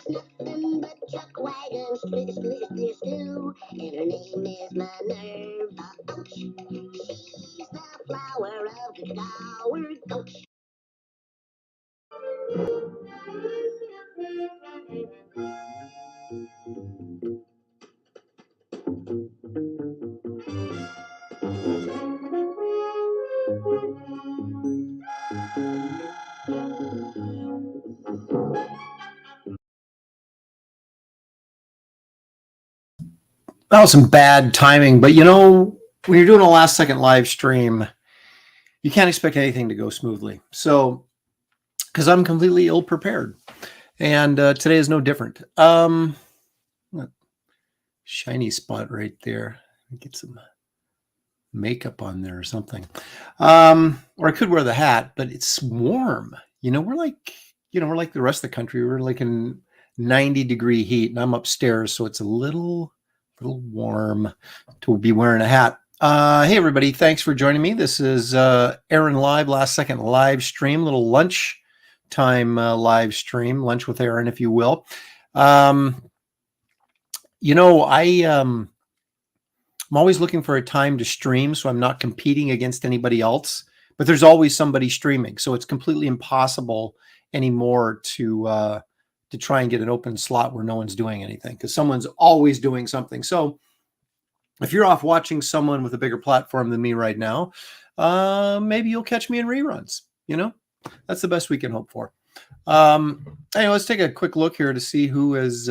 nothing but chuck wagons, stew, and her name is Minerva. Ouch. She's the flower of the flower. Ouch. That was some bad timing, but when you're doing a last second live stream, you can't expect anything to go smoothly. So, because I'm completely ill prepared, and today is no different. Shiny spot right there. Get some makeup on there or something. Or I could wear the hat, but it's warm. We're like the rest of the country. We're like in 90-degree heat, and I'm upstairs, so it's a little warm to be wearing a hat. Hey everybody, thanks for joining me. This is Aaron Live, last second live stream, little lunch time live stream, lunch with Aaron, if you will. I'm always looking for a time to stream, so I'm not competing against anybody else, but there's always somebody streaming, so it's completely impossible anymore to try and get an open slot where no one's doing anything, because someone's always doing something. So if you're off watching someone with a bigger platform than me right now, maybe you'll catch me in reruns. That's the best we can hope for. Anyway, let's take a quick look here to see who has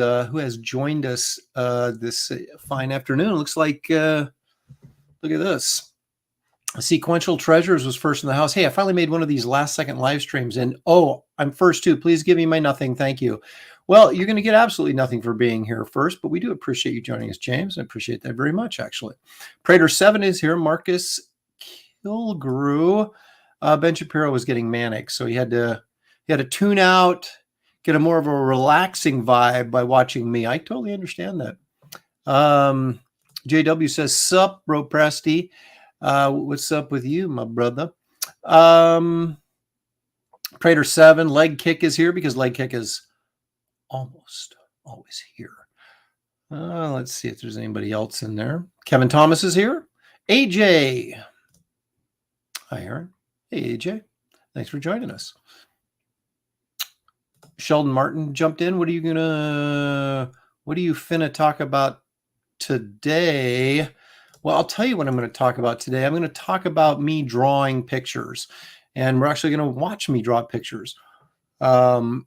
joined us this fine afternoon. It looks like look at this. Sequential Treasures was first in the house. Hey, I finally made one of these last second live streams, and I'm first too. Please give me my nothing. Thank you. Well, you're going to get absolutely nothing for being here first, but we do appreciate you joining us, James. I appreciate that very much, actually. Prater 7 is here. Marcus Kilgrew. Ben Shapiro was getting manic, so he had to tune out, get a more of a relaxing vibe by watching me. I totally understand that. JW says, sup, bro Presty. What's up with you, my brother? Prater 7, Leg Kick is here because Leg Kick is almost always here. Let's see if there's anybody else in there. Kevin Thomas is here. AJ. Hi, Aaron. Hey, AJ. Thanks for joining us. Sheldon Martin jumped in. What are you finna talk about today? Well, I'll tell you what I'm going to talk about today. I'm going to talk about me drawing pictures, and we're actually going to watch me draw pictures. I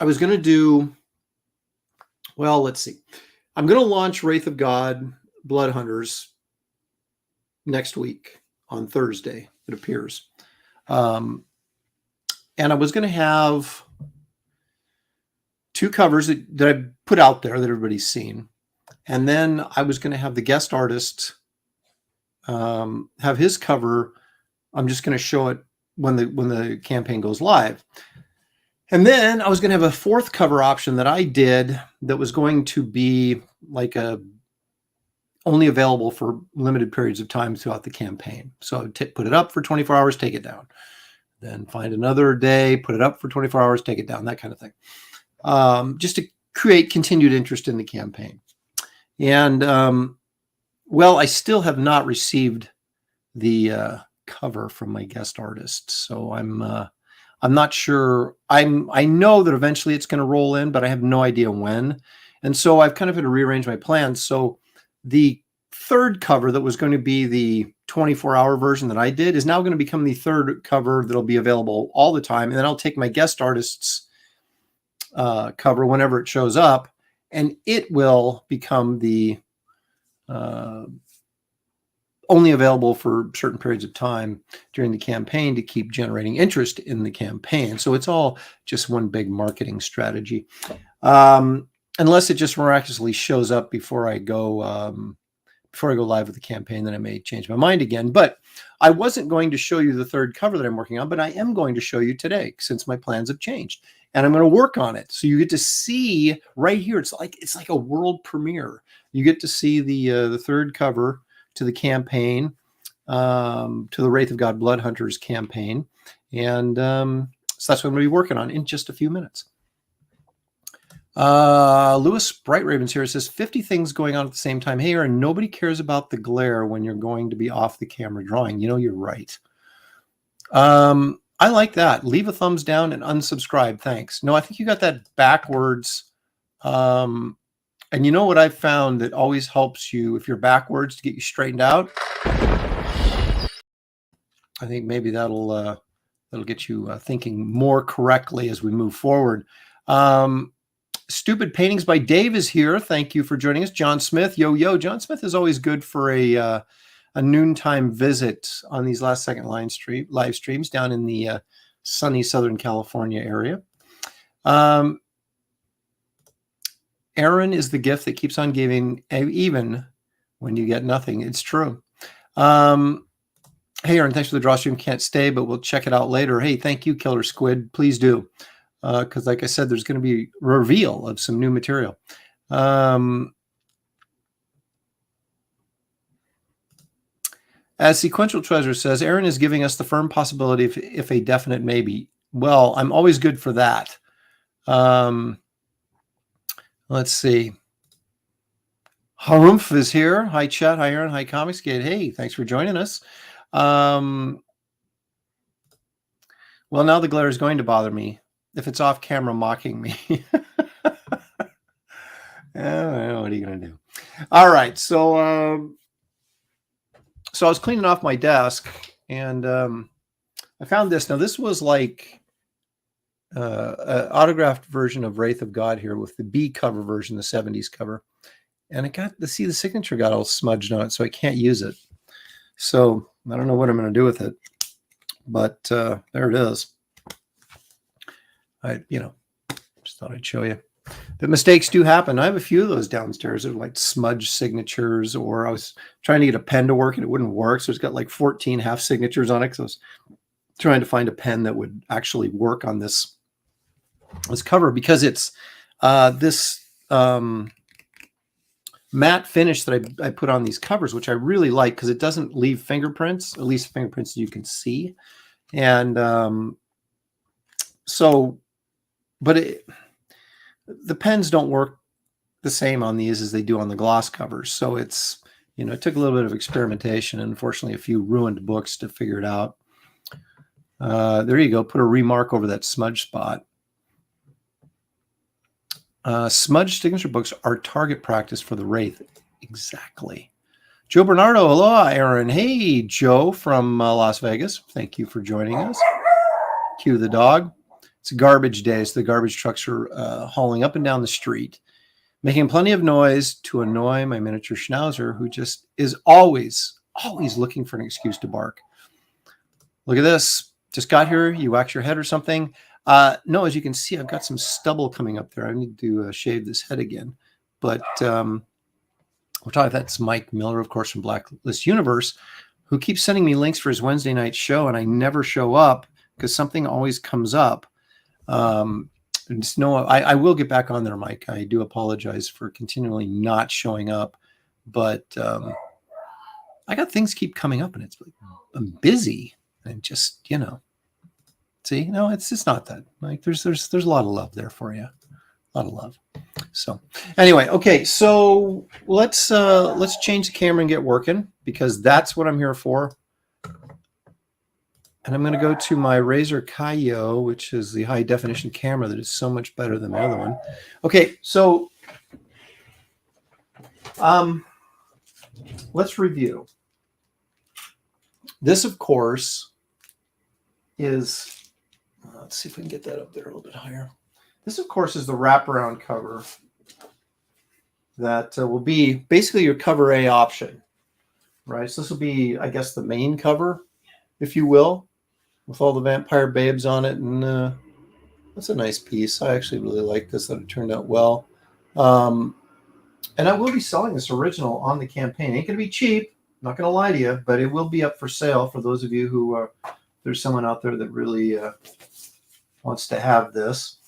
was going to do, well, let's see. I'm going to launch Wraith of God Blood Hunters next week on Thursday, it appears. And I was going to have two covers that I put out there that everybody's seen. And then I was going to have the guest artist have his cover. I'm just going to show it when the campaign goes live. And then I was going to have a fourth cover option that I did that was going to be like only available for limited periods of time throughout the campaign. So I would put it up for 24 hours, take it down. Then find another day, put it up for 24 hours, take it down, that kind of thing. Just to create continued interest in the campaign. And, well, I still have not received the cover from my guest artist. So I'm not sure. I know that eventually it's going to roll in, but I have no idea when. And so I've kind of had to rearrange my plans. So the third cover that was going to be the 24-hour version that I did is now going to become the third cover that'll be available all the time. And then I'll take my guest artist's cover whenever it shows up, and it will become the only available for certain periods of time during the campaign to keep generating interest in the campaign. So it's all just one big marketing strategy. Unless it just miraculously shows up before I go live with the campaign, then I may change my mind again. But I wasn't going to show you the third cover that I'm working on, but I am going to show you today since my plans have changed. And I'm going to work on it. So you get to see right here. It's like a world premiere. You get to see the third cover to the campaign, to the Wraith of God Blood Hunters campaign. And so that's what I'm going to be working on in just a few minutes. Lewis Bright Ravens here says 50 things going on at the same time. Hey, Aaron, nobody cares about the glare when you're going to be off the camera drawing. You know, you're right. I like that. Leave a thumbs down and unsubscribe. Thanks. No, I think you got that backwards. And you know what I've found that always helps you if you're backwards to get you straightened out? I think maybe that'll get you thinking more correctly as we move forward. Stupid Paintings by Dave is here. Thank you for joining us. John Smith, yo. John Smith is always good for a noontime visit on these last second live streams down in the sunny Southern California area. Aaron is the gift that keeps on giving even when you get nothing. It's true. Hey, Aaron, thanks for the draw stream. Can't stay, but we'll check it out later. Hey, thank you, Killer Squid. Please do. Because like I said, there's going to be a reveal of some new material. As Sequential Treasure says, Aaron is giving us the firm possibility if a definite maybe. Well, I'm always good for that. Let's see. Harumph is here. Hi, chat. Hi, Aaron. Hi, Comicsgate. Hey, thanks for joining us. Well, now the glare is going to bother me if it's off camera mocking me. What are you going to do? All right. So I was cleaning off my desk and I found this. Now, this was like an autographed version of Wraith of God here with the B cover version, the 70s cover. And it got the signature got all smudged on it, so I can't use it. So I don't know what I'm going to do with it, but there it is. I just thought I'd show you that mistakes do happen. I have a few of those downstairs of like smudge signatures, or I was trying to get a pen to work and it wouldn't work. So it's got like 14 half signatures on it. Because I was trying to find a pen that would actually work on this cover, because it's this matte finish that I put on these covers, which I really like because it doesn't leave fingerprints, at least fingerprints you can see. And the pens don't work the same on these as they do on the gloss covers. So it's, it took a little bit of experimentation and unfortunately a few ruined books to figure it out. There you go. Put a remark over that smudge spot. Smudge signature books are target practice for the Wraith. Exactly. Joe Bernardo. Hello, Aaron. Hey, Joe from Las Vegas. Thank you for joining us. Cue the dog. It's a garbage day, so the garbage trucks are hauling up and down the street, making plenty of noise to annoy my miniature schnauzer, who just is always looking for an excuse to bark. Look at this. Just got here. You wax your head or something? No, as you can see, I've got some stubble coming up there. I need to shave this head again. But we're talking. That's Mike Miller, of course, from Blacklist Universe, who keeps sending me links for his Wednesday night show, and I never show up because something always comes up. And just know I will get back on there, Mike. I do apologize for continually not showing up, but I got things keep coming up, and it's like I'm busy and just see, no, it's not that. Like there's a lot of love there for you, a lot of love. So anyway, okay, so let's change the camera and get working, because that's what I'm here for. And I'm going to go to my Razer Kaio, which is the high definition camera that is so much better than the other one. Okay, so let's review. This, of course, is, let's see if we can get that up there a little bit higher. This, of course, is the wraparound cover that will be basically your cover A option, right? So this will be, I guess, the main cover, if you will, with all the vampire babes on it. And that's a nice piece. I actually really like this, that it turned out well. And I will be selling this original on the campaign. It ain't going to be cheap, not going to lie to you, but it will be up for sale for those of you who are, there's someone out there that really wants to have this.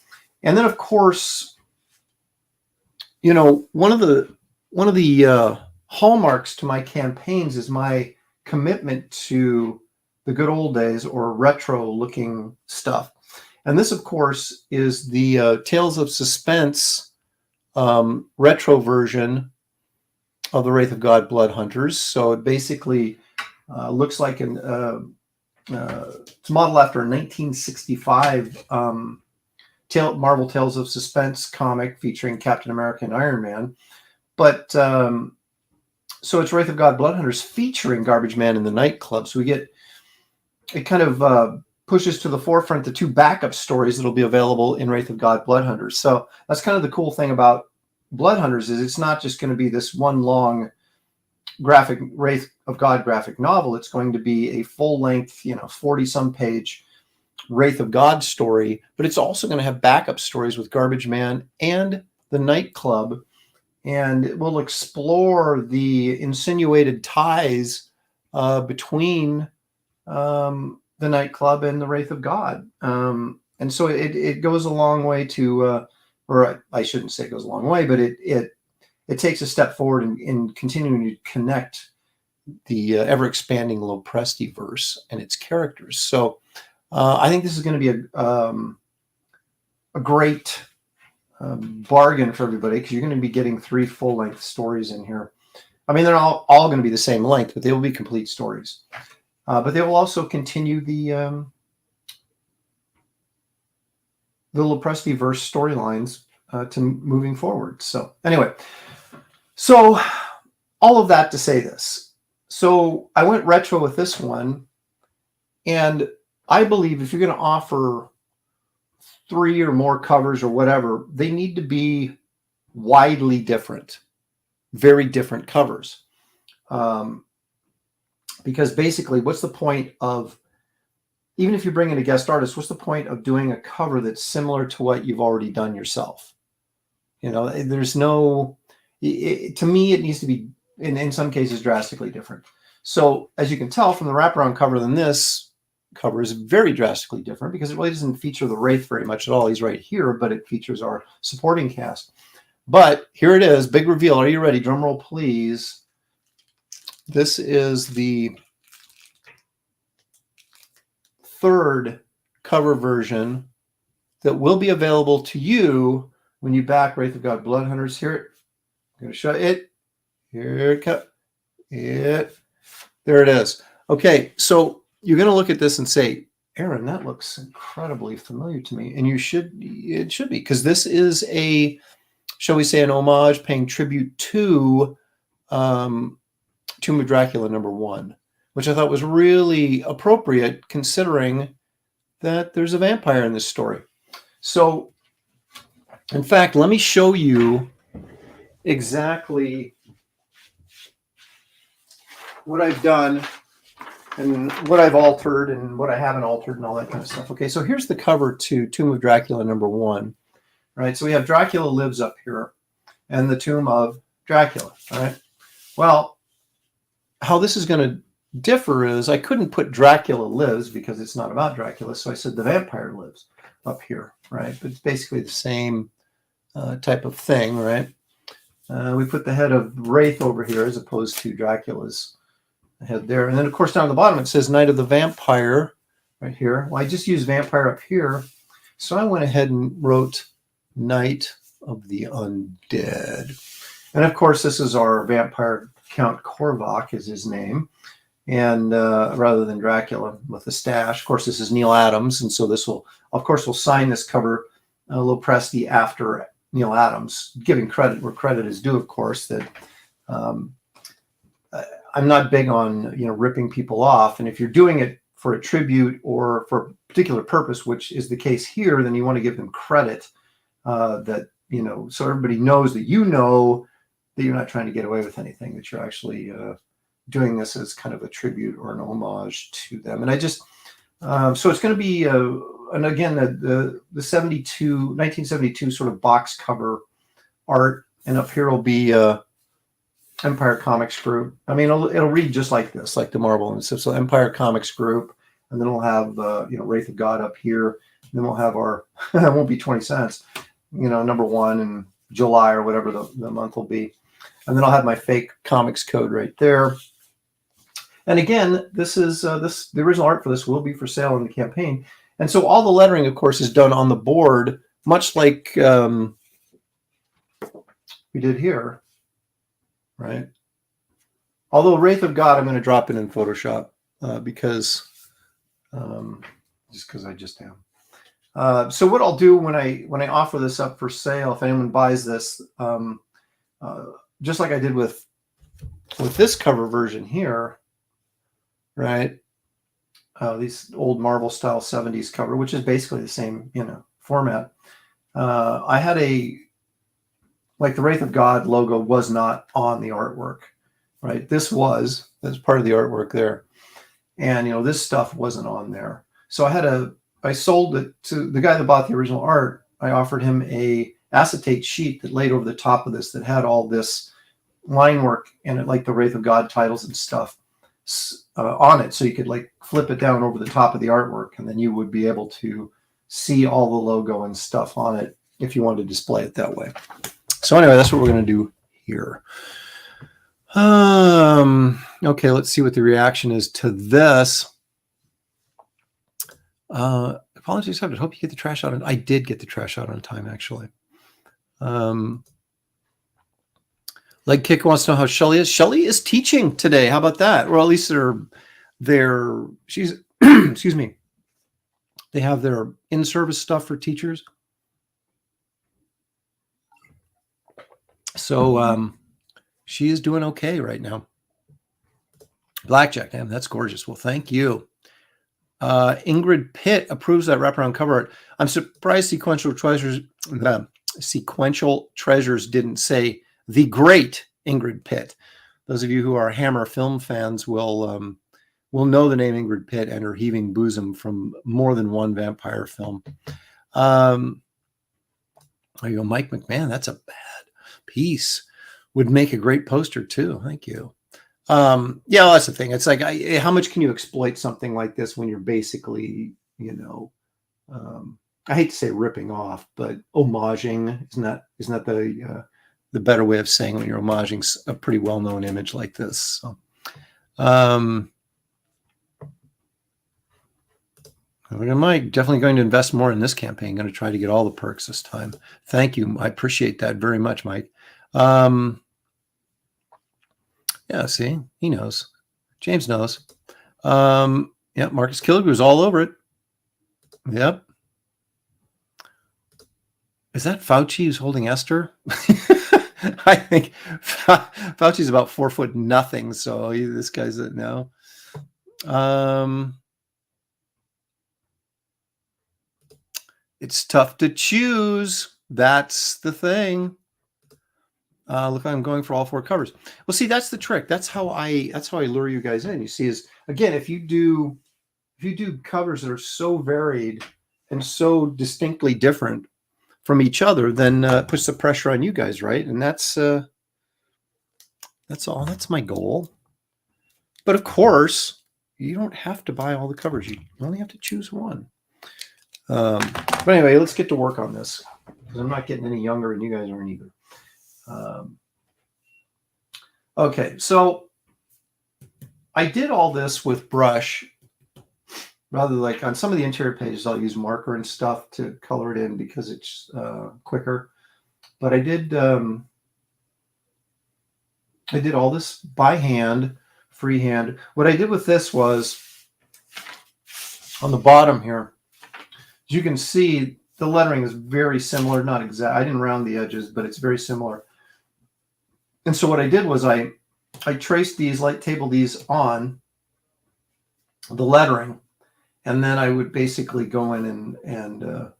And then, of course, one of the hallmarks to my campaigns is my commitment to the good old days, or retro looking stuff. And this, of course, is the Tales of Suspense retro version of the Wraith of God Blood Hunters. So it basically looks like it's modeled after a 1965 Marvel Tales of Suspense comic featuring Captain America and Iron Man. But so it's Wraith of God Blood Hunters featuring Garbage Man in the nightclub. So we get, it kind of pushes to the forefront the two backup stories that'll be available in Wraith of God Blood Hunters. So that's kind of the cool thing about Blood Hunters, is it's not just going to be this one long graphic Wraith of God graphic novel. It's going to be a full-length, 40-some page Wraith of God story, but it's also going to have backup stories with Garbage Man and the nightclub, and it will explore the insinuated ties between the nightclub and the Wraith of God. And so it goes a long way to, or I shouldn't say it goes a long way, but it takes a step forward in continuing to connect the ever-expanding Lopresti verse and its characters. So I think this is going to be a great bargain for everybody, because you're going to be getting 3 full-length stories in here. I mean, they're all going to be the same length, but they will be complete stories. But they will also continue the Lopresti verse storylines to moving forward. So anyway, so all of that to say this. So I went retro with this one, and I believe if you're going to offer 3 or more covers or whatever, they need to be widely different, very different covers. Because basically, what's the point of, even if you bring in a guest artist, what's the point of doing a cover that's similar to what you've already done yourself? There's no, to me, it needs to be, in some cases, drastically different. So as you can tell from the wraparound cover, then this cover is very drastically different, because it really doesn't feature the Wraith very much at all. He's right here, but it features our supporting cast. But here it is, big reveal. Are you ready? Drum roll, please. This is the 3rd cover version that will be available to you when you back Wraith of God Blood Hunters. Here, I'm going to show it. Here it comes. There it is. Okay, so you're going to look at this and say, Aaron, that looks incredibly familiar to me. And it should be, because this is a, shall we say, an homage paying tribute to Tomb of Dracula #1, which I thought was really appropriate, considering that there's a vampire in this story. So, in fact, let me show you exactly what I've done and what I've altered and what I haven't altered and all that kind of stuff. Okay, so here's the cover to Tomb of Dracula #1, right? So we have Dracula Lives up here and the Tomb of Dracula, all right? Well, how this is going to differ is I couldn't put Dracula Lives because it's not about Dracula, so I said the vampire lives up here, right? But it's basically the same type of thing, right? We put the head of Wraith over here as opposed to Dracula's head there. And then, of course, down the bottom it says Night of the Vampire right here. Well, I just used vampire up here, so I went ahead and wrote Night of the Undead. And, of course, this is our vampire. Count Korvac is his name, and rather than Dracula with a stash. Of course, this is Neil Adams, and so this will, of course, we'll sign this cover Lopresti after Neil Adams, giving credit where credit is due, of course. That I'm not big on ripping people off, and if you're doing it for a tribute or for a particular purpose, which is the case here, then you want to give them credit that so everybody knows that that you're not trying to get away with anything, that you're actually doing this as kind of a tribute or an homage to them. And I just, so it's going to be, and again, the 1972 sort of box cover art, and up here will be Empire Comics Group. I mean, it'll read just like this, like the Marvel and stuff. So Empire Comics Group, and then we'll have, Wraith of God up here. And then we'll have our, it won't be 20 cents, #1 in July or whatever the month will be. And then I'll have my fake comics code right there. And again, this is the original art for this will be for sale in the campaign. And so all the lettering, of course, is done on the board, much like we did here, right? Although Wraith of God, I'm going to drop it in Photoshop because just because I just am. So what I'll do when I offer this up for sale, if anyone buys this, just like I did with this cover version here, right? These old Marvel style 70s cover, which is basically the same, format. I had like the Wraith of God logo was not on the artwork, right? That's part of the artwork there. And, this stuff wasn't on there. So I sold it to the guy that bought the original art. I offered him a acetate sheet that laid over the top of this that had all this line work in it, like the Wraith of God titles and stuff on it. So you could like flip it down over the top of the artwork, and then you would be able to see all the logo and stuff on it if you wanted to display it that way. So anyway, that's what we're going to do here. Okay, let's see what the reaction is to this. Apologies, I hope you get the trash out. And I did get the trash out on time, actually. Leg Kick wants to know how Shelley is. Shelley is teaching today. How about that? Or at least she's excuse me. They have their in-service stuff for teachers. So she is doing okay right now. Blackjack, damn, that's gorgeous. Well, thank you. Ingrid Pitt approves that wraparound cover art. I'm surprised Sequential Treasures didn't say the great Ingrid Pitt. Those of you who are Hammer film fans will know the name Ingrid Pitt and her heaving bosom from more than one vampire film. There you go, Mike McMahon. That's a bad piece. Would make a great poster too. Thank you. Yeah, well, that's the thing. It's like, how much can you exploit something like this when you're basically, I hate to say ripping off, but homaging. Isn't that the better way of saying when you're homaging a pretty well-known image like this? So, I'm definitely going to invest more in this campaign. Going to try to get all the perks this time. Thank you. I appreciate that very much, Mike. Yeah, see, he knows. James knows. Yeah, Marcus Killigrew all over it. Yep. Is that Fauci who's holding Esther? I think Fauci's about 4 foot nothing. So this guy's no. It's tough to choose. That's the thing. Look, I'm going for all 4 covers. Well, see, that's the trick. That's how I lure you guys in. You see, is again, if you do covers that are so varied and so distinctly different from each other, then puts the pressure on you guys, right? And that's all. That's my goal. But of course, you don't have to buy all the covers. You only have to choose one. But anyway, let's get to work on this because I'm not getting any younger, and you guys aren't either. Okay, so I did all this with brush rather like on some of the interior pages. I'll use marker and stuff to color it in because it's quicker. But I did all this by hand, freehand. What I did with this was on the bottom here, as you can see, the lettering is very similar, not exact. I didn't round the edges, but it's very similar. And so what I did was I traced these, light tabled these on the lettering, and then I would basically go in and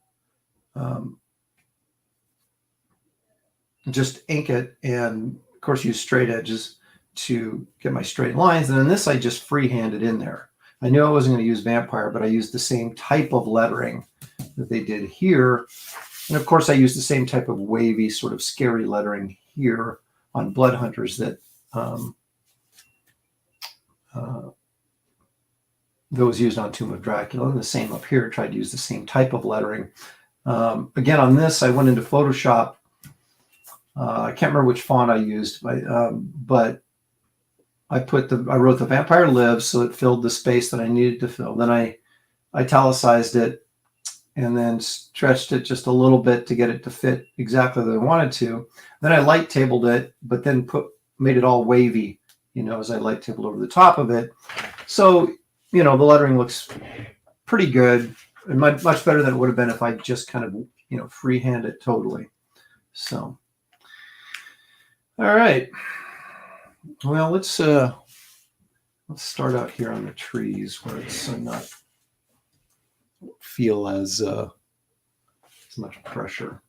just ink it, and of course use straight edges to get my straight lines. And then this I just freehanded in there. I knew I wasn't going to use vampire, but I used the same type of lettering that they did here. And of course I used the same type of wavy, sort of scary lettering here on Blood Hunters that was used on Tomb of Dracula, and the same up here. Tried to use the same type of lettering. Again, on this, I went into Photoshop. I can't remember which font I used, but I wrote "The Vampire Lives" so it filled the space that I needed to fill. Then I italicized it, and then stretched it just a little bit to get it to fit exactly the way I wanted to. Then I light tabled it, but then made it all wavy, as I light tabled over the top of it. So, the lettering looks pretty good and much better than it would have been if I just kind of, freehand it totally. So, all right. Well, let's start out here on the trees where it's not feel as much pressure.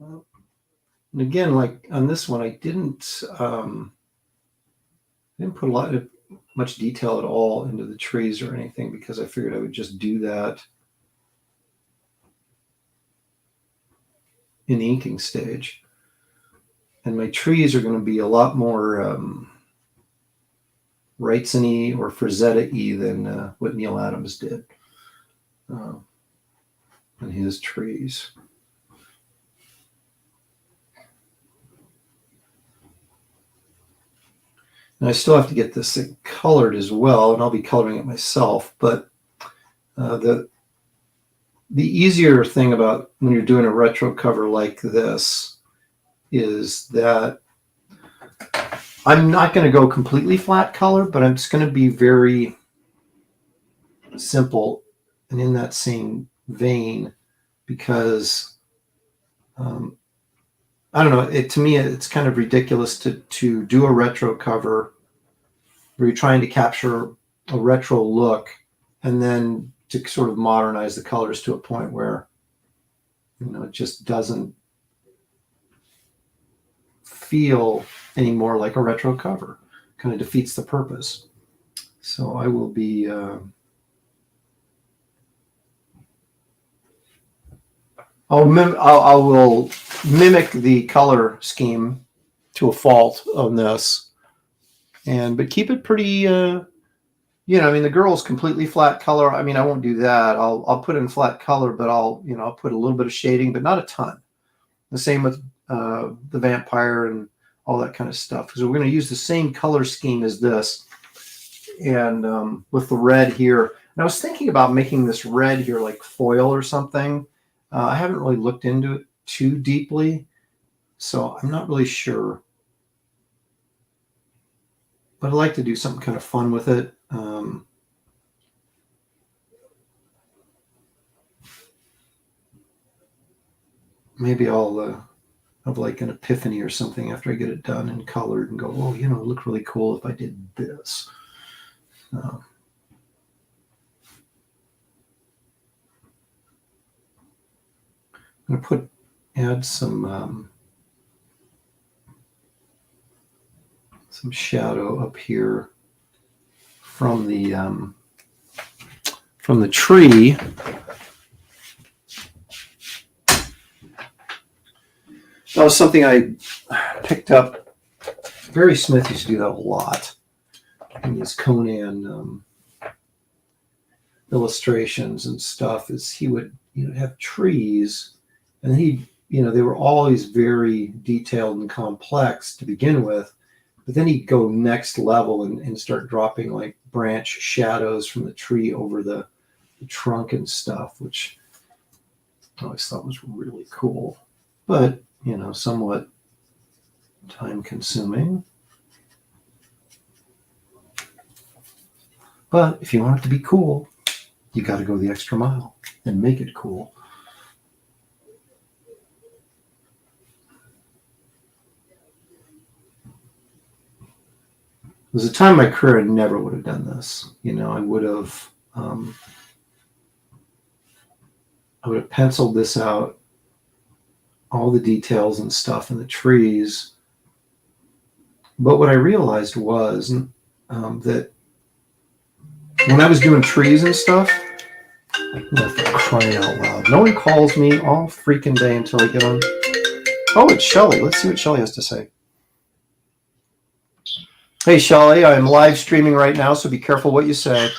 And again, like on this one, I didn't put much detail at all into the trees or anything because I figured I would just do that in the inking stage. And my trees are going to be a lot more Wrightson-y or Frazetta-y than what Neil Adams did in his trees. And I still have to get this thing colored as well, and I'll be coloring it myself. But the easier thing about when you're doing a retro cover like this is that I'm not going to go completely flat color, but I'm just going to be very simple and in that same vein because I don't know. To me, it's kind of ridiculous to do a retro cover where you're trying to capture a retro look and then to sort of modernize the colors to a point where, it just doesn't feel anymore like a retro cover. Kind of defeats the purpose. So I will be I will mimic the color scheme to a fault on this, but keep it pretty. The girl's completely flat color. I won't do that. I'll put in flat color, but I'll put a little bit of shading, but not a ton. The same with the vampire and all that kind of stuff, because we're going to use the same color scheme as this, and with the red here. And I was thinking about making this red here like foil or something. I haven't really looked into it too deeply, so I'm not really sure. But I'd like to do something kind of fun with it. Maybe I'll have like an epiphany or something after I get it done and colored and go, oh, it would look really cool if I did this. I'm going to add some shadow up here from the tree. That was something I picked up. Barry Smith used to do that a lot in these Conan illustrations and stuff. Is he would have trees, and they were always very detailed and complex to begin with, but then he'd go next level and start dropping like branch shadows from the tree over the trunk and stuff, which I always thought was really cool, but somewhat time consuming. But if you want it to be cool, you got to go the extra mile and make it cool. There was a time in my career I never would have done this. I would have penciled this out, all the details and stuff in the trees. But what I realized was that when I was doing trees and stuff, for crying out loud, no one calls me all freaking day until I get on. Oh, it's Shelley. Let's see what Shelley has to say. Hey, Shelley, I'm live streaming right now, so be careful what you say.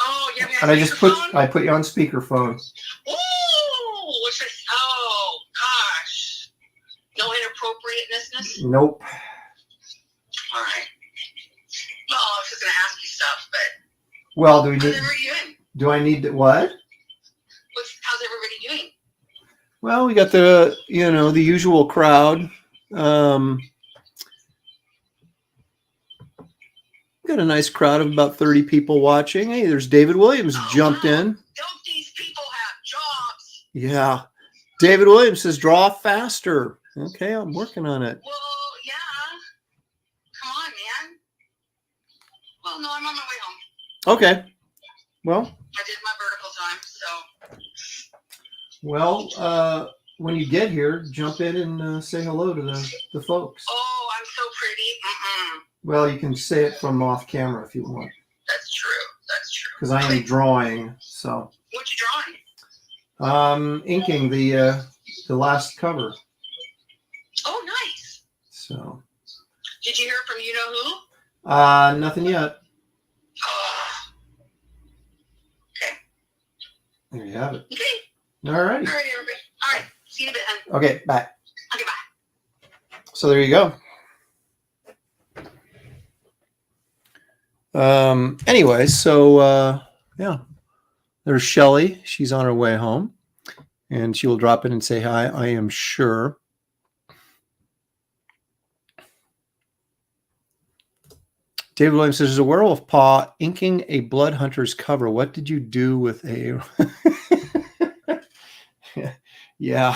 Oh, yeah. And I put you on speakerphone. Oh, what's this? Oh, gosh. No inappropriateness? Nope. All right. Well, I was just going to ask you stuff, but... Well, do I need to... Do I need to... What? What Well, we got the usual crowd. Got a nice crowd of about 30 people watching. Hey, there's David Williams jumped in. Don't these people have jobs? Yeah. David Williams says, draw faster. Okay, I'm working on it. Well, yeah. Come on, man. Well, no, I'm on my way home. Okay. Well. I did my vertical time, so. Well, when you get here, jump in and say hello to the folks. Oh, I'm so pretty. Well, you can say it from off camera if you want. That's true. That's true. Because I am drawing, so. What you drawing? Inking the last cover. Oh, nice. So. Did you hear from you know who? Nothing yet. Okay. There you have it. Okay. All righty. All right, everybody. All right. See you in a bit, then. Okay, bye. Okay, bye. So there you go. Anyway, so yeah, there's Shelley. She's on her way home, and she will drop in and say hi, I am sure. David Williams says, there's a werewolf paw inking a blood hunter's cover. What did you do with a... Yeah.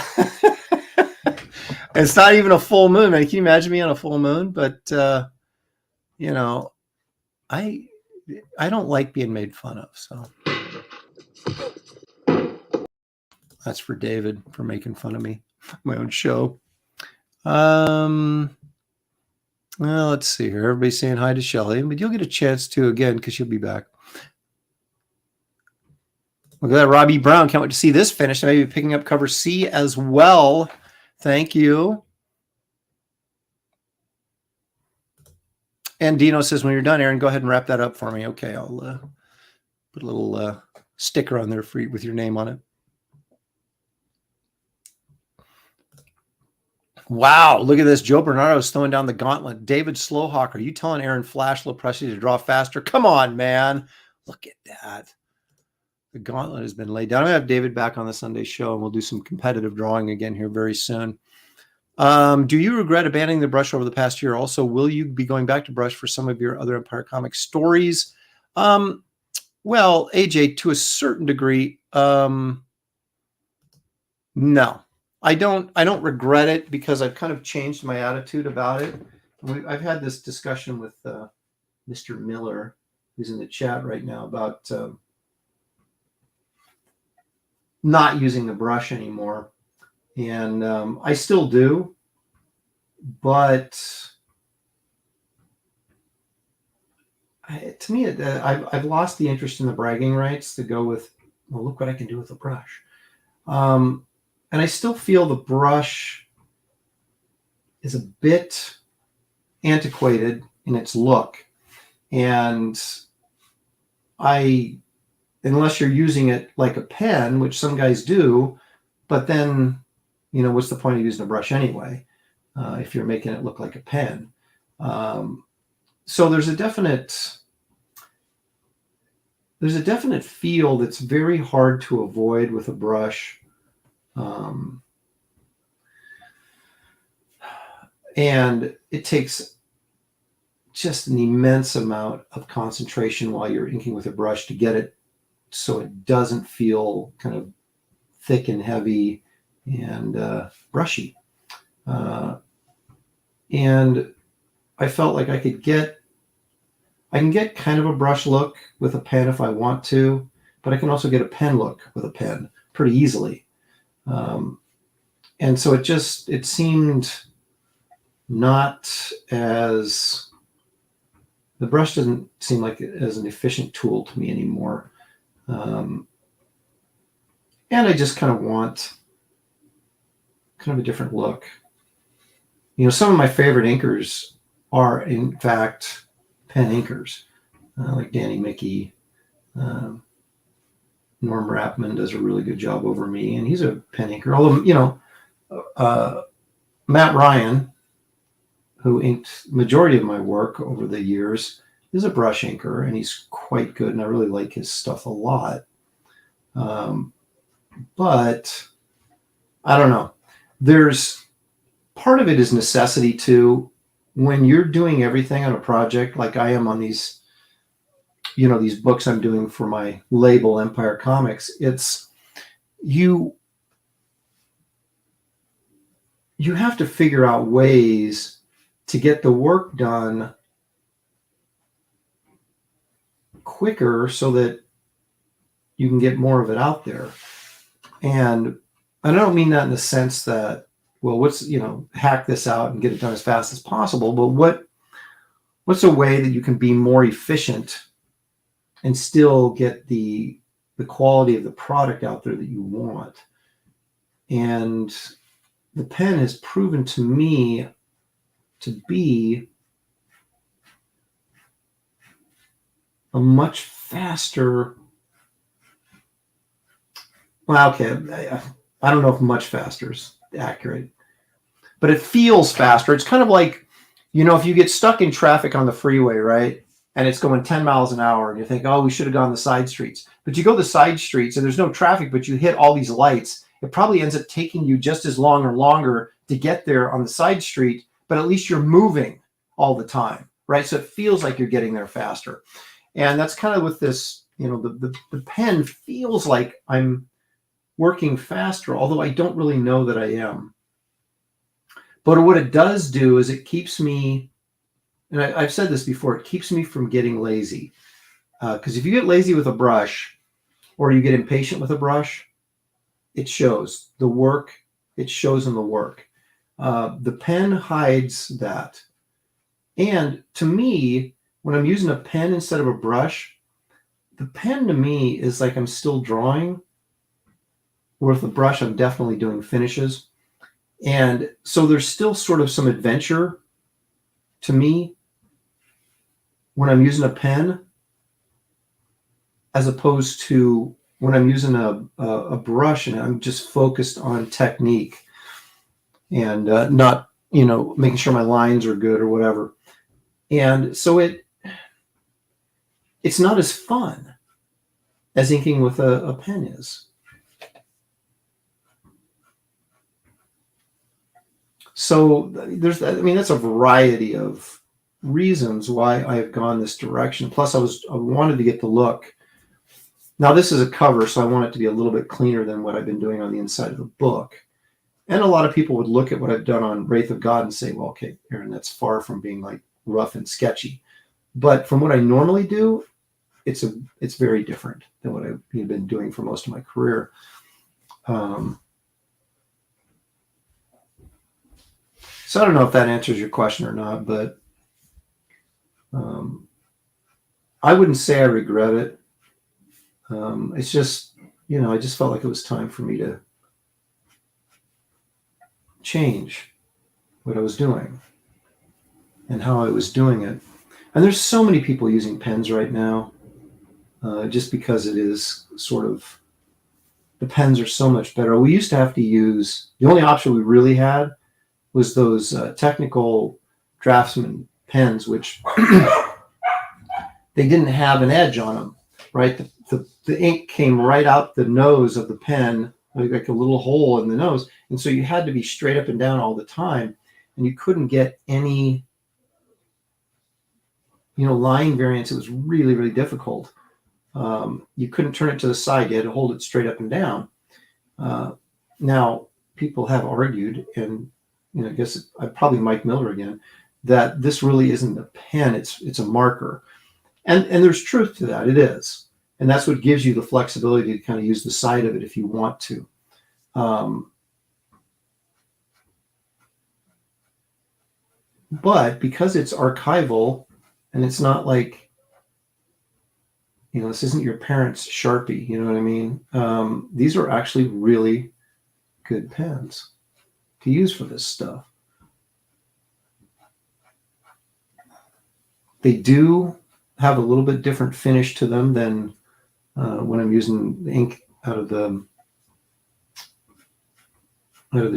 It's not even a full moon. Can you imagine me on a full moon? But, I don't like being made fun of. So that's for David for making fun of me, my own show. Well, let's see here. Everybody's saying hi to Shelley, but you'll get a chance to again because she'll be back. Look at that, Robbie Brown. Can't wait to see this finished. I may be picking up cover C as well. Thank you. And Dino says, when you're done, Aaron, go ahead and wrap that up for me. Okay, I'll put a little sticker on there for you with your name on it. Wow, look at this. Joe Bernardo's throwing down the gauntlet. David Slowhawk, are you telling Aaron Flash Lopresti to draw faster? Come on, man. Look at that. The gauntlet has been laid down. I'm going to have David back on the Sunday show, and we'll do some competitive drawing again here very soon. Do you regret abandoning the brush over the past year? Also, will you be going back to brush for some of your other Empire Comics stories? Well, AJ, to a certain degree, no. I don't regret it because I've kind of changed my attitude about it. I've had this discussion with Mr. Miller, who's in the chat right now, about not using the brush anymore. And I still do, but to me, I've lost the interest in the bragging rights to go with, well, look what I can do with a brush. And I still feel the brush is a bit antiquated in its look. And unless you're using it like a pen, which some guys do, but then, what's the point of using a brush anyway, if you're making it look like a pen? So there's a definite feel that's very hard to avoid with a brush. And it takes just an immense amount of concentration while you're inking with a brush to get it so it doesn't feel kind of thick and heavy and brushy. And I felt like I can get kind of a brush look with a pen if I want to, but I can also get a pen look with a pen pretty easily. And so it seemed not as, the brush doesn't seem like as an efficient tool to me anymore. And I just kind of want kind of a different look. Some of my favorite inkers are, in fact, pen inkers, like Danny Mickey. Norm Rappman does a really good job over me, and he's a pen inker. Although, Matt Ryan, who inked majority of my work over the years, is a brush inker, and he's quite good, and I really like his stuff a lot. But I don't know. There's part of it is necessity too. When you're doing everything on a project, like I am on these, these books I'm doing for my label Empire Comics, it's you have to figure out ways to get the work done quicker so that you can get more of it out there. And I don't mean that in the sense that, well, hack this out and get it done as fast as possible, but what's a way that you can be more efficient and still get the quality of the product out there that you want? And the pen has proven to me to be a much faster, well, okay, I don't know if much faster is accurate, but it feels faster. It's kind of like, if you get stuck in traffic on the freeway, right? And it's going 10 miles an hour and you think, oh, we should have gone the side streets. But you go the side streets and there's no traffic, but you hit all these lights. It probably ends up taking you just as long or longer to get there on the side street, but at least you're moving all the time, right? So it feels like you're getting there faster. And that's kind of with this, the pen feels like I'm working faster, although I don't really know that I am. But what it does do is it keeps me, and I've said this before, it keeps me from getting lazy. Because if you get lazy with a brush or you get impatient with a brush, it shows. The work, it shows in the work. The pen hides that. And to me, when I'm using a pen instead of a brush, the pen to me is like I'm still drawing, where with the brush, I'm definitely doing finishes. And so there's still sort of some adventure to me when I'm using a pen, as opposed to when I'm using a brush and I'm just focused on technique and not, making sure my lines are good or whatever. And so it's not as fun as inking with a pen is. So that's a variety of reasons why I've gone this direction. Plus I wanted to get the look. Now this is a cover, so I want it to be a little bit cleaner than what I've been doing on the inside of the book. And a lot of people would look at what I've done on Wraith of God and say, well, okay, Aaron, that's far from being like rough and sketchy. But from what I normally do, it's very different than what I've been doing for most of my career. So I don't know if that answers your question or not, but I wouldn't say I regret it. It's just, I just felt like it was time for me to change what I was doing and how I was doing it. And there's so many people using pens right now, just because it is sort of, the pens are so much better. We used to have to use, the only option we really had was those technical Draftsman pens, which they didn't have an edge on them, right? The ink came right out the nose of the pen, like a little hole in the nose. And so you had to be straight up and down all the time. And you couldn't get any, line variance. It was really, really difficult. You couldn't turn it to the side. You had to hold it straight up and down. Now, people have argued, and I guess probably Mike Miller again, that this really isn't a pen. It's a marker. And there's truth to that. It is. And that's what gives you the flexibility to kind of use the side of it if you want to. But because it's archival and it's not like, this isn't your parents' Sharpie, you know what I mean? These are actually really good pens to use for this stuff. They do have a little bit different finish to them than when I'm using the ink out of the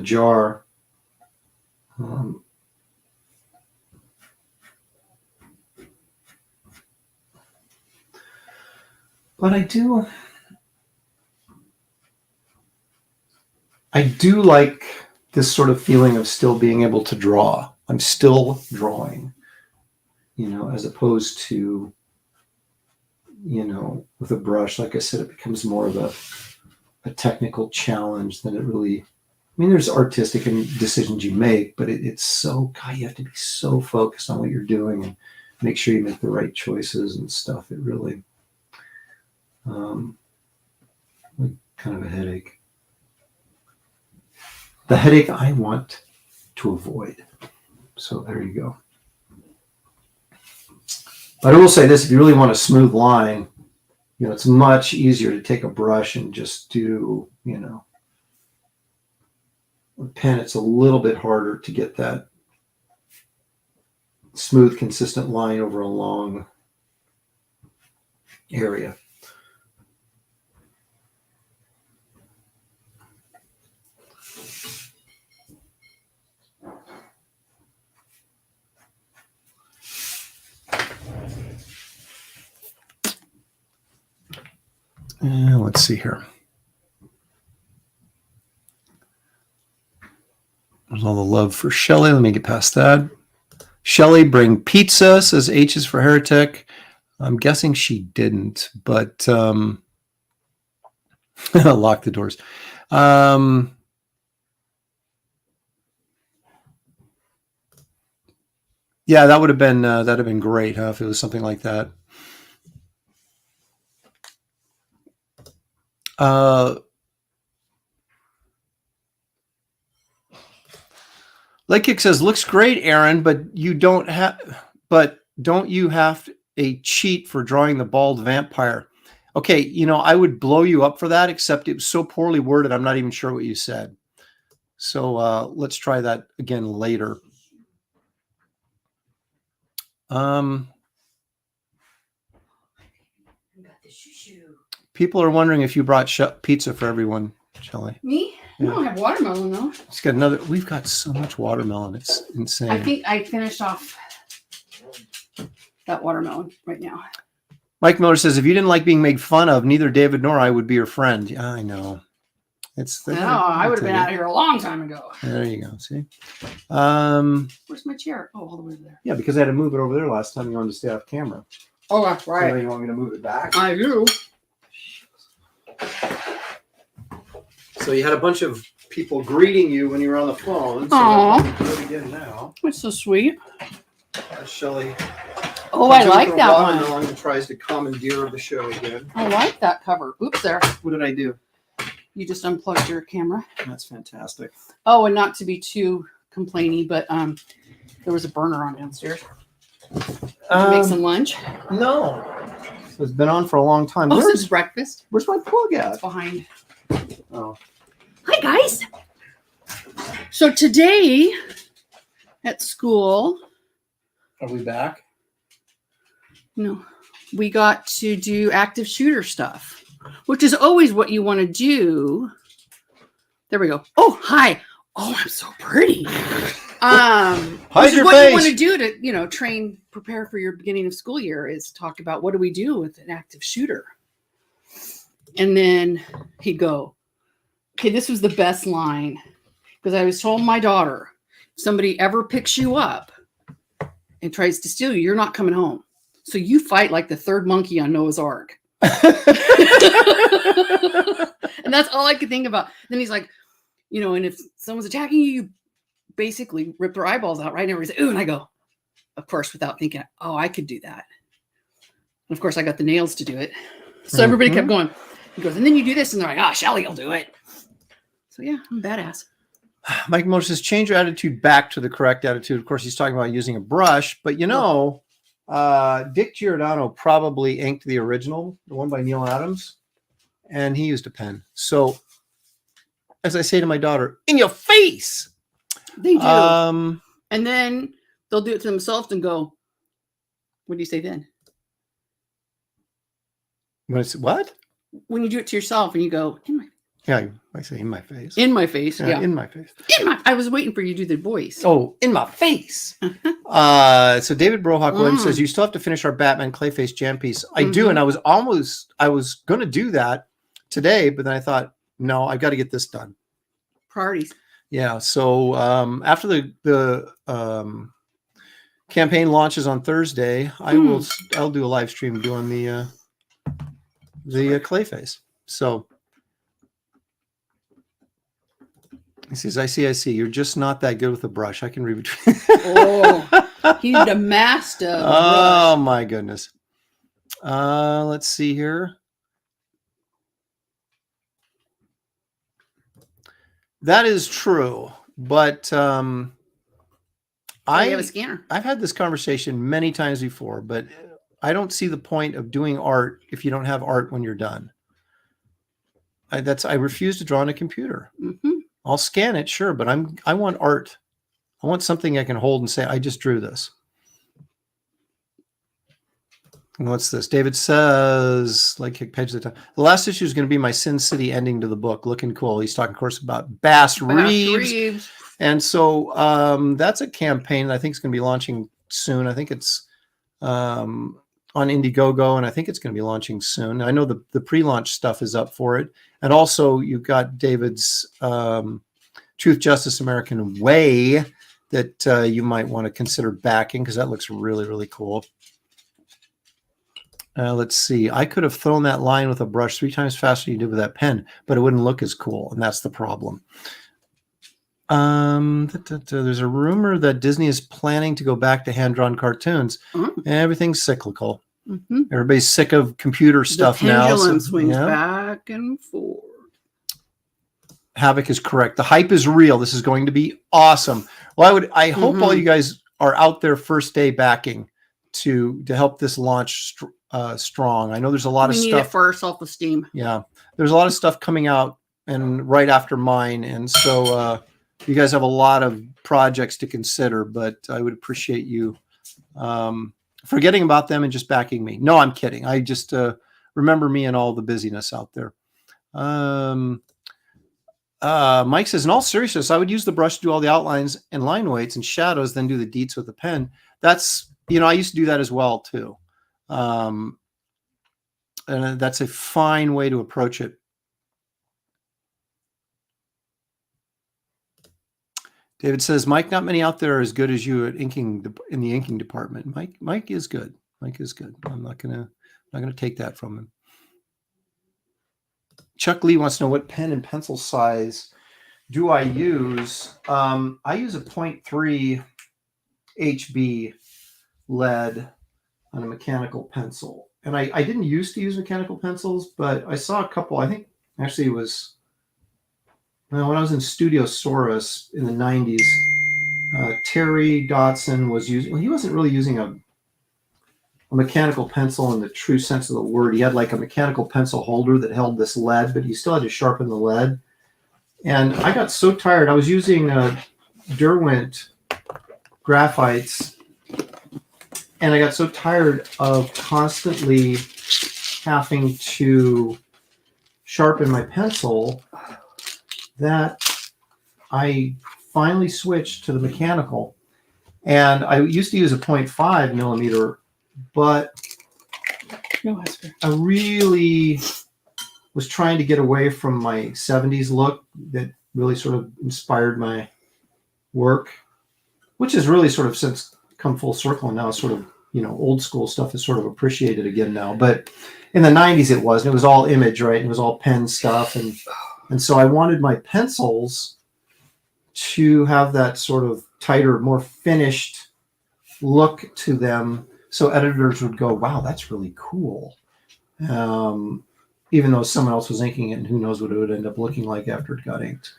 jar. But I I do like this sort of feeling of still being able to draw. I'm still drawing, as opposed to, with a brush. Like I said, it becomes more of a technical challenge than it really. I mean, there's artistic and decisions you make, but it's so, God, you have to be so focused on what you're doing and make sure you make the right choices and stuff. It really, like kind of a headache. The headache I want to avoid. So there you go. But I will say this, if you really want a smooth line, it's much easier to take a brush and just do, with a pen, it's a little bit harder to get that smooth, consistent line over a long area. Let's see here. There's all the love for Shelley. Let me get past that. Shelley, bring pizza, says H is for heretic. I'm guessing she didn't, but lock the doors. Yeah, that'd have been great, huh? If it was something like that. Leg Kick says, looks great, Aaron, but don't you have a cheat for drawing the bald vampire? Okay, I would blow you up for that, except it was so poorly worded, I'm not even sure what you said. So let's try that again later. People are wondering if you brought pizza for everyone, Shelley. Me? Yeah. I don't have watermelon though. It's got another. We've got so much watermelon. It's insane. I think I finished off that watermelon right now. Mike Miller says, if you didn't like being made fun of, neither David nor I would be your friend. Yeah, I know. I would have been out of here a long time ago. There you go. See? Where's my chair? Oh, all the way over there. Yeah, because I had to move it over there last time you wanted to stay off camera. Oh, that's right. So you want me to move it back? I do. So you had a bunch of people greeting you when you were on the phone. So Aww. do it again now. It's so sweet. Shelley. Oh, I like that one. And tries to commandeer the show again. I like that cover. Oops, there. What did I do? You just unplugged your camera. That's fantastic. Oh, and not to be too complainy, but there was a burner on downstairs. Did you make some lunch? No. It's been on for a long time. Oh, since breakfast. Where's my plug at? It's behind. Oh. Hi, guys. So today at school. Are we back? No. We got to do active shooter stuff, which is always what you want to do. There we go. Oh, hi. Oh, I'm so pretty. Hide your what face. You want to do to, train, prepare for your beginning of school year is talk about what do we do with an active shooter. And then he'd go, okay, this was the best line because I was told my daughter, if somebody ever picks you up and tries to steal you, you're not coming home. So you fight like the third monkey on Noah's Ark. And that's all I could think about. Then he's like, and if someone's attacking you, you basically rip their eyeballs out, right? And everybody's like, ooh, and I go, of course, without thinking, oh, I could do that. And of course, I got the nails to do it. So everybody kept going. He goes, and then you do this, and they're like, Shelley will do it. So yeah, I'm badass. Mike Moore says, change your attitude back to the correct attitude. Of course, he's talking about using a brush, but Dick Giordano probably inked the original, the one by Neil Adams, and he used a pen. So, as I say to my daughter, in your face. They do. And then they'll do it to themselves and go, what do you say then? What? When you do it to yourself and you go, in my face. Yeah, I say in my face. In my face. Yeah. In my face. I was waiting for you to do the voice. Oh, in my face. So David Brohawk Williams says, you still have to finish our Batman Clayface jam piece. I do. And I was going to do that today, but then I thought, no, I've got to get this done. Priorities. Yeah. So after the campaign launches on Thursday, I'll do a live stream doing the clay face. So he says, I see. You're just not that good with a brush. I can read between. He's a master. Oh my goodness. Let's see here. That is true, but you have a scanner. I've had this conversation many times before, but I don't see the point of doing art if you don't have art when you're done. I refuse to draw on a computer. Mm-hmm. I'll scan it, sure, but I want art. I want something I can hold and say, I just drew this. And what's this? David says, like kick page at the time. The last issue is going to be my Sin City ending to the book. Looking cool. He's talking, of course, about Bass Reeves. And so that's a campaign that I think is going to be launching soon. I think it's on Indiegogo, and I think it's going to be launching soon. I know the pre-launch stuff is up for it. And also you've got David's Truth, Justice, American Way that you might want to consider backing because that looks really, really cool. Let's see. I could have thrown that line with a brush 3 times faster than you did with that pen, but it wouldn't look as cool, and that's the problem. There's a rumor that Disney is planning to go back to hand-drawn cartoons. Everything's cyclical. Mm-hmm. Everybody's sick of computer stuff now. The pendulum swings back and forth. Havoc is correct. The hype is real. This is going to be awesome. Well, I hope all you guys are out there first day backing to help this launch strong. I know there's a lot of stuff. We need it for our self-esteem. Yeah. There's a lot of stuff coming out and right after mine. And so you guys have a lot of projects to consider, but I would appreciate you forgetting about them and just backing me. No, I'm kidding. I just remember me and all the busyness out there. Mike says, in all seriousness, I would use the brush to do all the outlines and line weights and shadows, then do the deets with the pen. That's, I used to do that as well too. And that's a fine way to approach it. David says, Mike, not many out there are as good as you at inking in the inking department. Mike is good. Mike is good. I'm not gonna take that from him. Chuck Lee wants to know what pen and pencil size do I use? I use a 0.3 HB lead on a mechanical pencil. And I didn't used to use mechanical pencils, but I saw a couple. I think actually it was when I was in Studio Saurus in the 90s, Terry Dodson was using, well, he wasn't really using a mechanical pencil in the true sense of the word. He had like a mechanical pencil holder that held this lead, but you still had to sharpen the lead. And I got so tired. I was using Derwent graphites, and I got so tired of constantly having to sharpen my pencil that I finally switched to the mechanical. And I used to use a 0.5 millimeter, but I really was trying to get away from my 70s look that really sort of inspired my work, which has really sort of since come full circle, and now it's sort of, old school stuff is sort of appreciated again now. But in the 90s it wasn't. It was all image, right? It was all pen stuff. And so I wanted my pencils to have that sort of tighter, more finished look to them, so editors would go, wow, that's really cool. Even though someone else was inking it, and who knows what it would end up looking like after it got inked.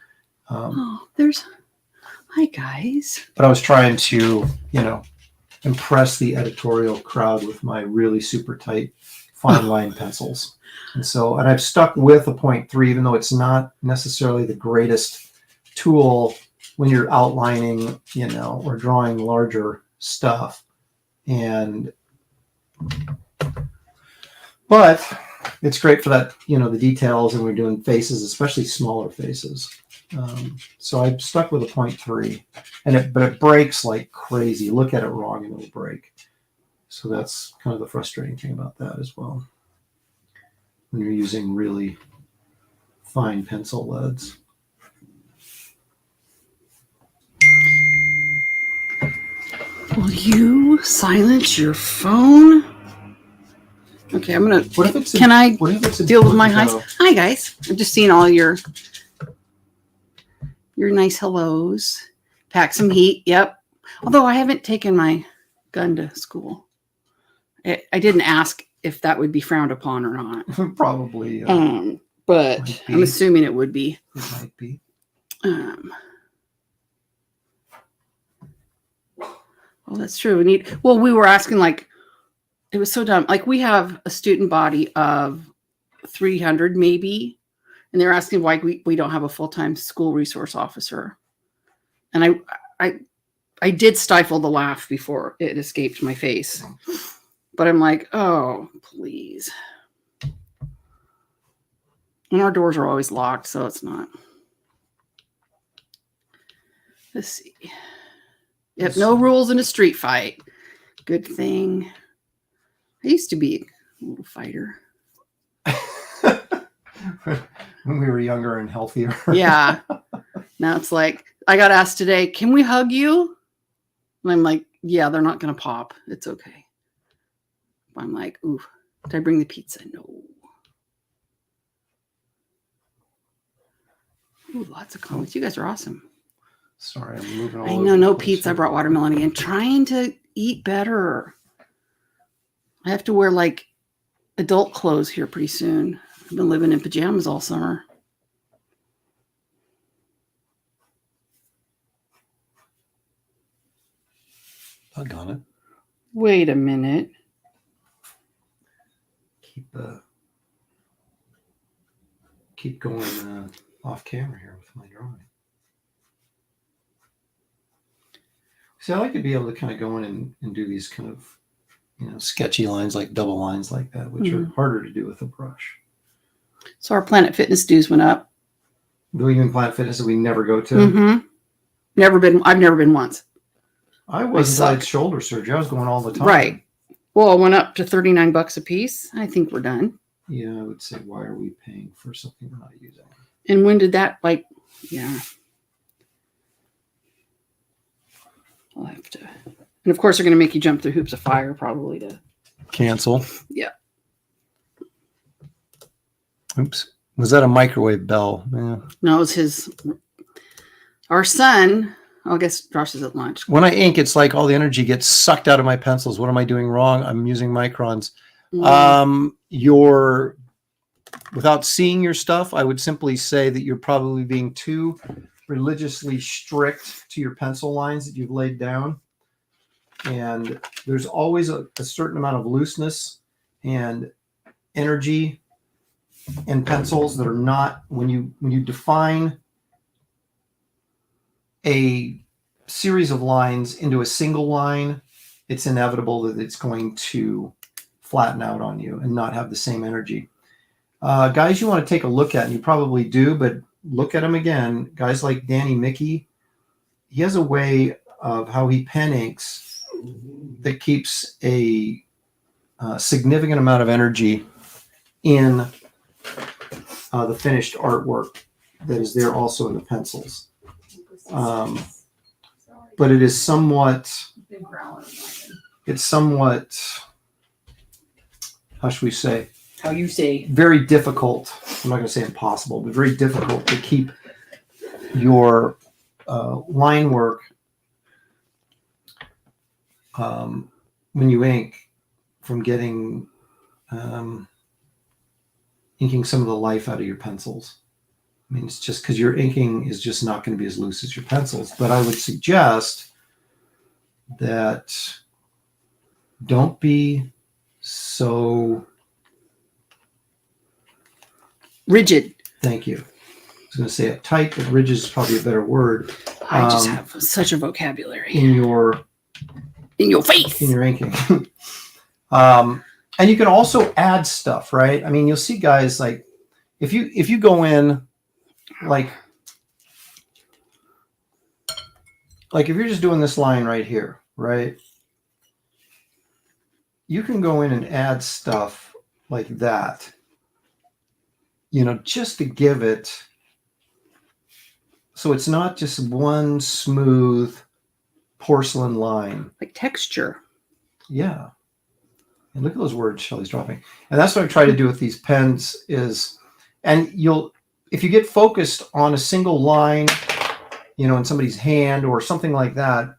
Hi guys. But I was trying to, impress the editorial crowd with my really super tight fine line pencils. And I've stuck with a 0.3, even though it's not necessarily the greatest tool when you're outlining, or drawing larger stuff. But it's great for that, the details, and we're doing faces, especially smaller faces. So I've stuck with a 0.3, but it breaks like crazy. Look at it wrong and it'll break. So that's kind of the frustrating thing about that as well, when you're using really fine pencil leads. Will you silence your phone? Okay, I'm gonna. What if it's Can I what if it's deal with my important highs? to Hi guys. I'm just seeing all your nice hellos. Pack some heat. Yep. Although I haven't taken my gun to school. I didn't ask if that would be frowned upon or not. know? Probably But might be. I'm assuming it would be. It might be. Well, that's true. We were asking, like, it was so dumb. Like, we have a student body of 300 maybe, and they're asking why we don't have a full-time school resource officer. And I did stifle the laugh before it escaped my face. But I'm like, oh, please. And our doors are always locked, so it's not. Let's see. Yep, no rules in a street fight. Good thing. I used to be a little fighter. When we were younger and healthier. Yeah. Now it's like, I got asked today, can we hug you? And I'm like, yeah, they're not going to pop. It's okay. I'm like, ooh, did I bring the pizza? No. Ooh, lots of comments. You guys are awesome. Sorry, I'm moving all I over know, the no place pizza. I here. brought watermelon again. Trying to eat better. I have to wear like adult clothes here pretty soon. I've been living in pajamas all summer. Doggone it. Wait a minute. Keep going off camera here with my drawing. See, I like to be able to kind of go in and do these kind of, sketchy lines, like double lines like that, which are harder to do with a brush. So our Planet Fitness dues went up. Do we even Planet Fitness that we never go to? Mm-hmm. I've never been once. I wasn't. I had shoulder surgery. I was going all the time. Right. Well, it went up to $39 a piece. I think we're done. Yeah, I would say, why are we paying for something we're not using? And when did that, yeah. I'll have to. And of course, they're going to make you jump through hoops of fire probably to Cancel. Yeah. Oops. Was that a microwave bell? Yeah. No, it was our son. I guess Josh is at lunch. When I ink, it's like all the energy gets sucked out of my pencils. What am I doing wrong? I'm using microns. Without seeing your stuff, I would simply say that you're probably being too religiously strict to your pencil lines that you've laid down. And there's always a certain amount of looseness and energy in pencils that are not, when you define a series of lines into a single line, it's inevitable that it's going to flatten out on you and not have the same energy. Guys you want to take a look at, and you probably do, but look at them again. Guys like Danny Mickey, he has a way of how he pen inks that keeps a significant amount of energy in the finished artwork that is there also in the pencils. But it is somewhat, how should we say? How you say? Very difficult. I'm not going to say impossible, but very difficult to keep your line work when you ink from getting inking some of the life out of your pencils. I mean, it's just because your inking is just not going to be as loose as your pencils. But I would suggest that don't be so rigid. Thank you. I was going to say uptight, but rigid is probably a better word. I just have such a vocabulary. In your face. In your inking. And you can also add stuff, right? I mean, you'll see guys like, if you go in, like if you're just doing this line right here, right? You can go in and add stuff like that, just to give it So it's not just one smooth porcelain line. Like texture. Yeah. And look at those words Shelley's dropping. And that's what I try to do with these pens is, and if you get focused on a single line, in somebody's hand or something like that,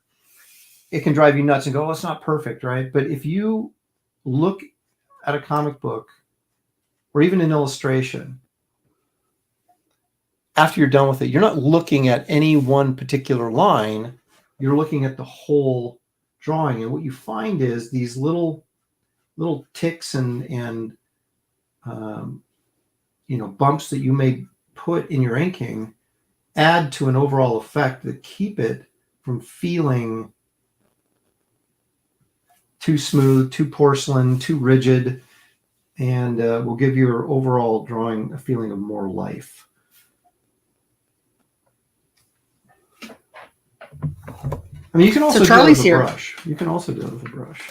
it can drive you nuts and go, oh, it's not perfect, right? But if you look at a comic book or even an illustration, after you're done with it, you're not looking at any one particular line. You're looking at the whole drawing. And what you find is these little ticks and bumps that you may put in your inking add to an overall effect that keep it from feeling too smooth, too porcelain, too rigid, and will give your overall drawing a feeling of more life. I mean, you can also do it with a brush. You can also do it with a brush.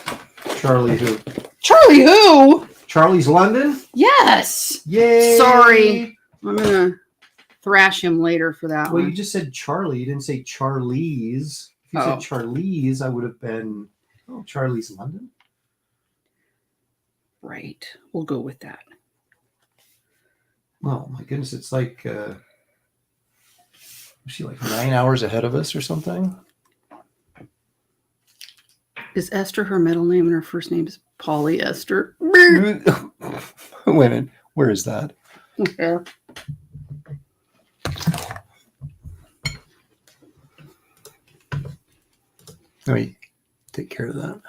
Charlie who? Charlie who? Charlie's London? Yes. Yay. Sorry. I'm going to thrash him later for that one. Well, you just said Charlie. You didn't say Charlie's. If you said Charlie's, I would have been, Charlie's London? Right. We'll go with that. Oh, my goodness. It's like, is she like 9 hours ahead of us or something? Is Esther her middle name and her first name is Polly Esther? Wait a minute. Where is that? Okay. Let me take care of that.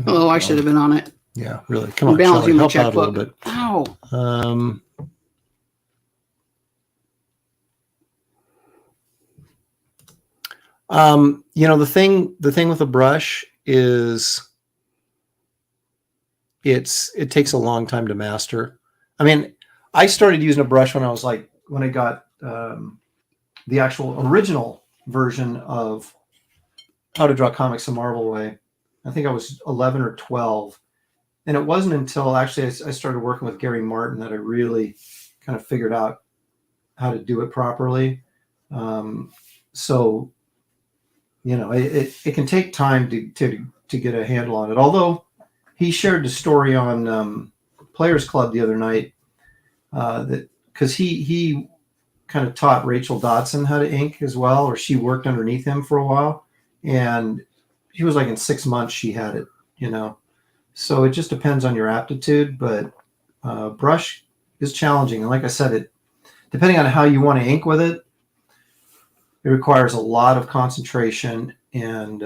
Oh, I should have been on it. Yeah, really. Come on, Balancing Shelley, my help out a checkbook. little bit. Ow. The thing with a brush is it takes a long time to master. I mean, I started using a brush when I got the actual original version of How to Draw Comics the Marvel Way. I think I was 11 or 12. And it wasn't until actually I started working with Gary Martin that I really kind of figured out how to do it properly. So it can take time to get a handle on it. Although he shared the story on Players Club the other night that because he kind of taught Rachel Dotson how to ink as well, or she worked underneath him for a while, and he was like in 6 months she had it. So it just depends on your aptitude, but brush is challenging, and like I said, it depending on how you want to ink with it. It requires a lot of concentration and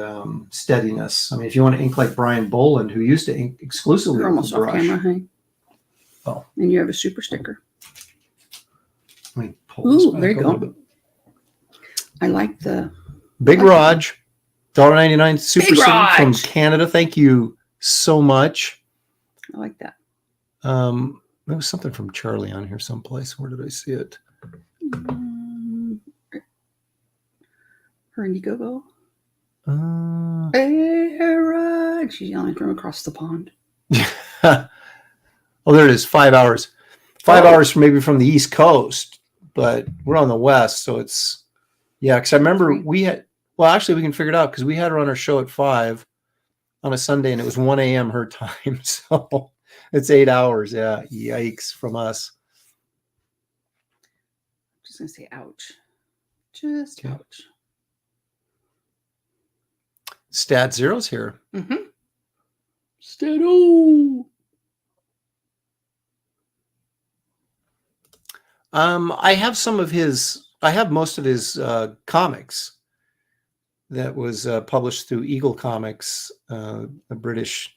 steadiness. I mean, if you want to ink like Brian Boland, who used to ink exclusively You're with almost a off brush. camera, honey. Oh. And you have a super sticker. Let me pull this Ooh, back there you a little go. bit. I like the Big Raj, $1.99 super Big sticker Raj. from Canada. Thank you so much. I like that. There was something from Charlie on here someplace. Where did I see it? Her Indiegogo. Hey, Raj. She's yelling from across the pond. Oh, there it is. 5 hours. 5 hours maybe from the East Coast, but we're on the West, so it's because I remember we had. Well, actually, we can figure it out because we had her on our show at 5 on a Sunday, and it was 1 a.m. her time, so it's 8 hours. Yeah, yikes from us. I'm just gonna say, ouch. Just ouch. Stat Zero's here. Mm-hmm. Stato. I have most of his comics that was published through Eagle Comics, a British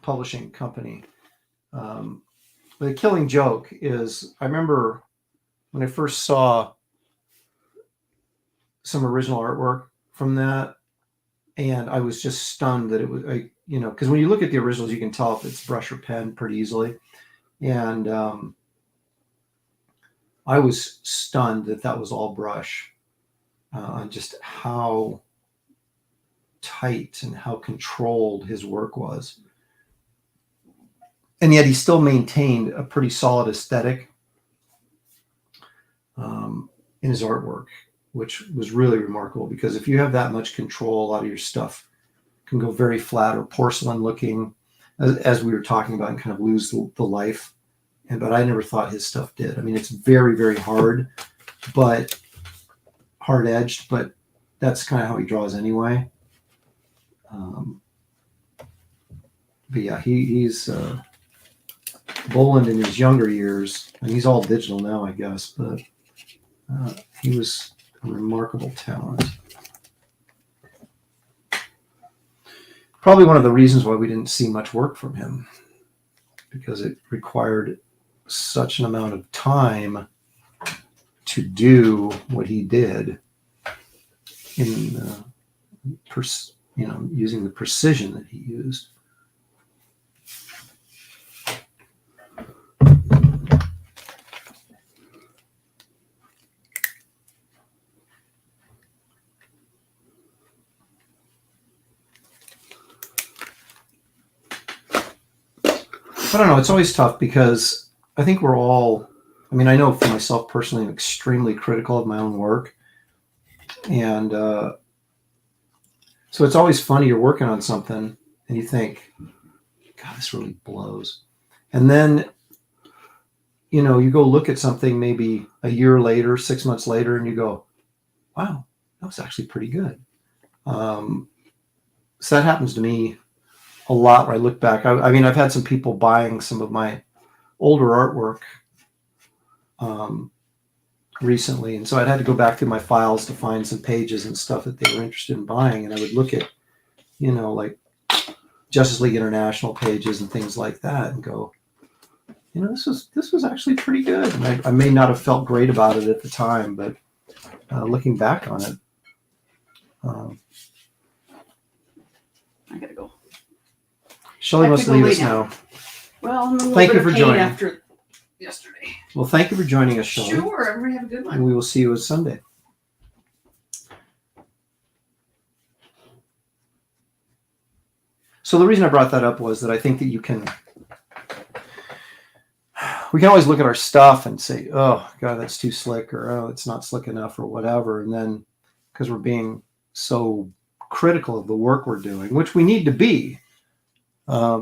publishing company. The Killing Joke is, I remember when I first saw some original artwork from that, and I was just stunned that it was, because when you look at the originals, you can tell if it's brush or pen pretty easily. And I was stunned that was all brush, on just how tight and how controlled his work was. and yet he still maintained a pretty solid aesthetic in his artwork, which was really remarkable, because if you have that much control, a lot of your stuff can go very flat or porcelain looking, as we were talking about, and kind of lose the life. But I never thought his stuff did. I mean, it's very, very hard, but hard edged, but that's kind of how he draws anyway. But yeah, he's Boland in his younger years, and he's all digital now, I guess, but he was a remarkable talent. Probably one of the reasons why we didn't see much work from him, because it required such an amount of time to do what he did in using the precision that he used. I don't know. It's always tough, because I think we're all, I mean, I know for myself personally, I'm extremely critical of my own work. And so it's always funny, you're working on something and you think, God, this really blows. And then, you go look at something maybe a year later, 6 months later, and you go, wow, that was actually pretty good. So that happens to me a lot where I look back. I mean, I've had some people buying some of my older artwork recently, and so I'd had to go back through my files to find some pages and stuff that they were interested in buying, and I would look at, like Justice League International pages and things like that, and go, this was actually pretty good. And I may not have felt great about it at the time, but looking back on it, I gotta go. Shelley must leave us now. Well, thank you for joining. After yesterday. Well, thank you for joining us, Shelley. Sure, everybody have a good one. And we will see you on Sunday. So the reason I brought that up was that I think that we can always look at our stuff and say, oh, God, that's too slick, or, oh, it's not slick enough, or whatever. And then, because we're being so critical of the work we're doing, which we need to be,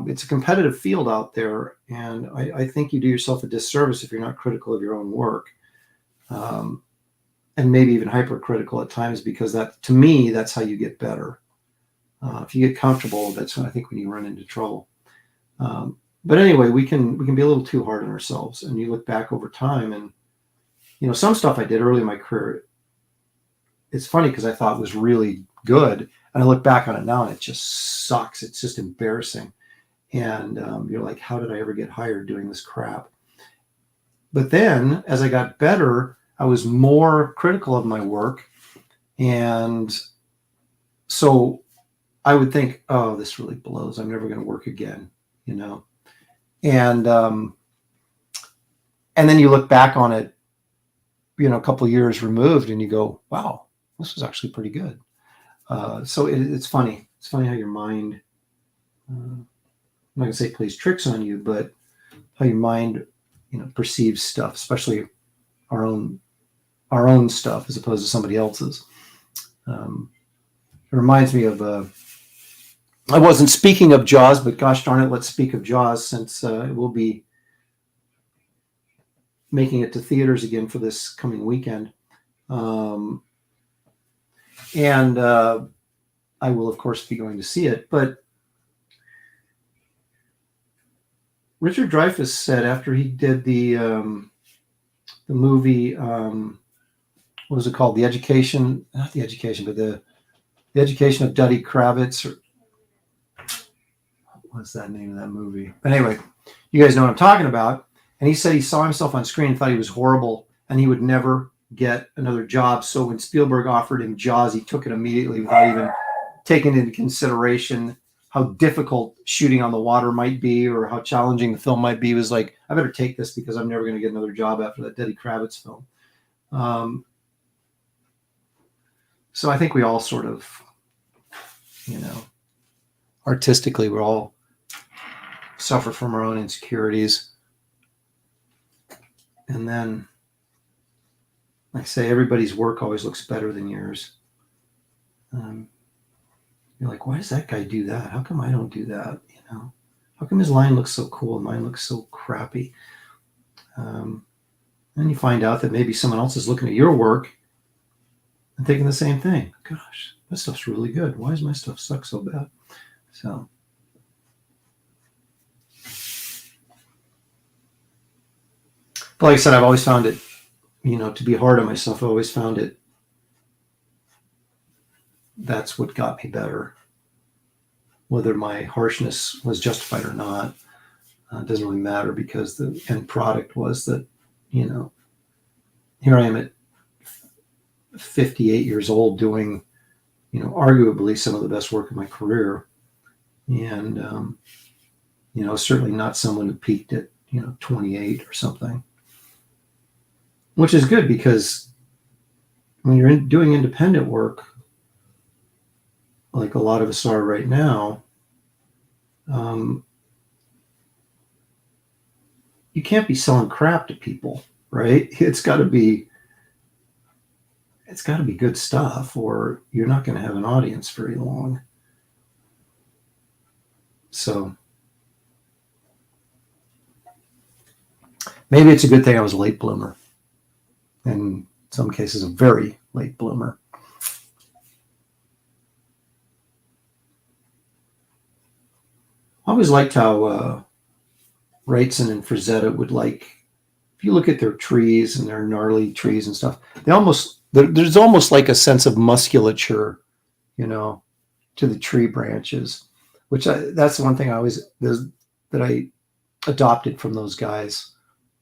it's a competitive field out there. And I think you do yourself a disservice if you're not critical of your own work. And maybe even hypercritical at times, because that, to me, that's how you get better. If you get comfortable, that's when I think when you run into trouble. But anyway, we can be a little too hard on ourselves. And you look back over time, and some stuff I did early in my career, it's funny because I thought was really good, and I look back on it now and it just sucks. It's just embarrassing. And you're like, how did I ever get hired doing this crap? But then as I got better, I was more critical of my work. And so I would think, oh, this really blows. I'm never going to work again, And then you look back on it, a couple of years removed, and you go, wow, this was actually pretty good. So it's funny. It's funny how your mind, I'm not going to say plays tricks on you, but how your mind, perceives stuff, especially our own stuff as opposed to somebody else's. It reminds me of, I wasn't speaking of Jaws, but gosh darn it, let's speak of Jaws, since it will be making it to theaters again for this coming weekend. And I will, of course, be going to see it. But Richard Dreyfuss said after he did the movie, what was it called? The Education, not The Education, but the Education of Duddy Kravitz, or what's that name of that movie? But anyway, you guys know what I'm talking about. And he said he saw himself on screen and thought he was horrible, and he would never get another job. So when Spielberg offered him Jaws, he took it immediately without even taking into consideration how difficult shooting on the water might be, or how challenging the film might be. He was like, I better take this because I'm never going to get another job after that Duddy Kravitz film. So I think we all sort of, artistically, we're all suffer from our own insecurities. And then, like I say, everybody's work always looks better than yours. You're like, why does that guy do that? How come I don't do that? You know, how come his line looks so cool and mine looks so crappy? Then you find out that maybe someone else is looking at your work and thinking the same thing. Gosh, that stuff's really good. Why does my stuff suck so bad? So, but like I said, I've always found it, you know, to be hard on myself. I've always found it. That's what got me better. Whether my harshness was justified or not, doesn't really matter, because the end product was that, you know, here I am at 58 years old doing, you know, arguably some of the best work of my career. And, you know, certainly not someone who peaked at, you know, 28 or something, which is good, because when you're doing independent work, like a lot of us are right now, you can't be selling crap to people, right? It's got to be good stuff, or you're not going to have an audience very long. So maybe it's a good thing I was a late bloomer, in some cases a very late bloomer. I always liked how Wrightson and Frazetta would, like, if you look at their trees and their gnarly trees and stuff, there's almost like a sense of musculature, you know, to the tree branches, which that's the one thing that I adopted from those guys.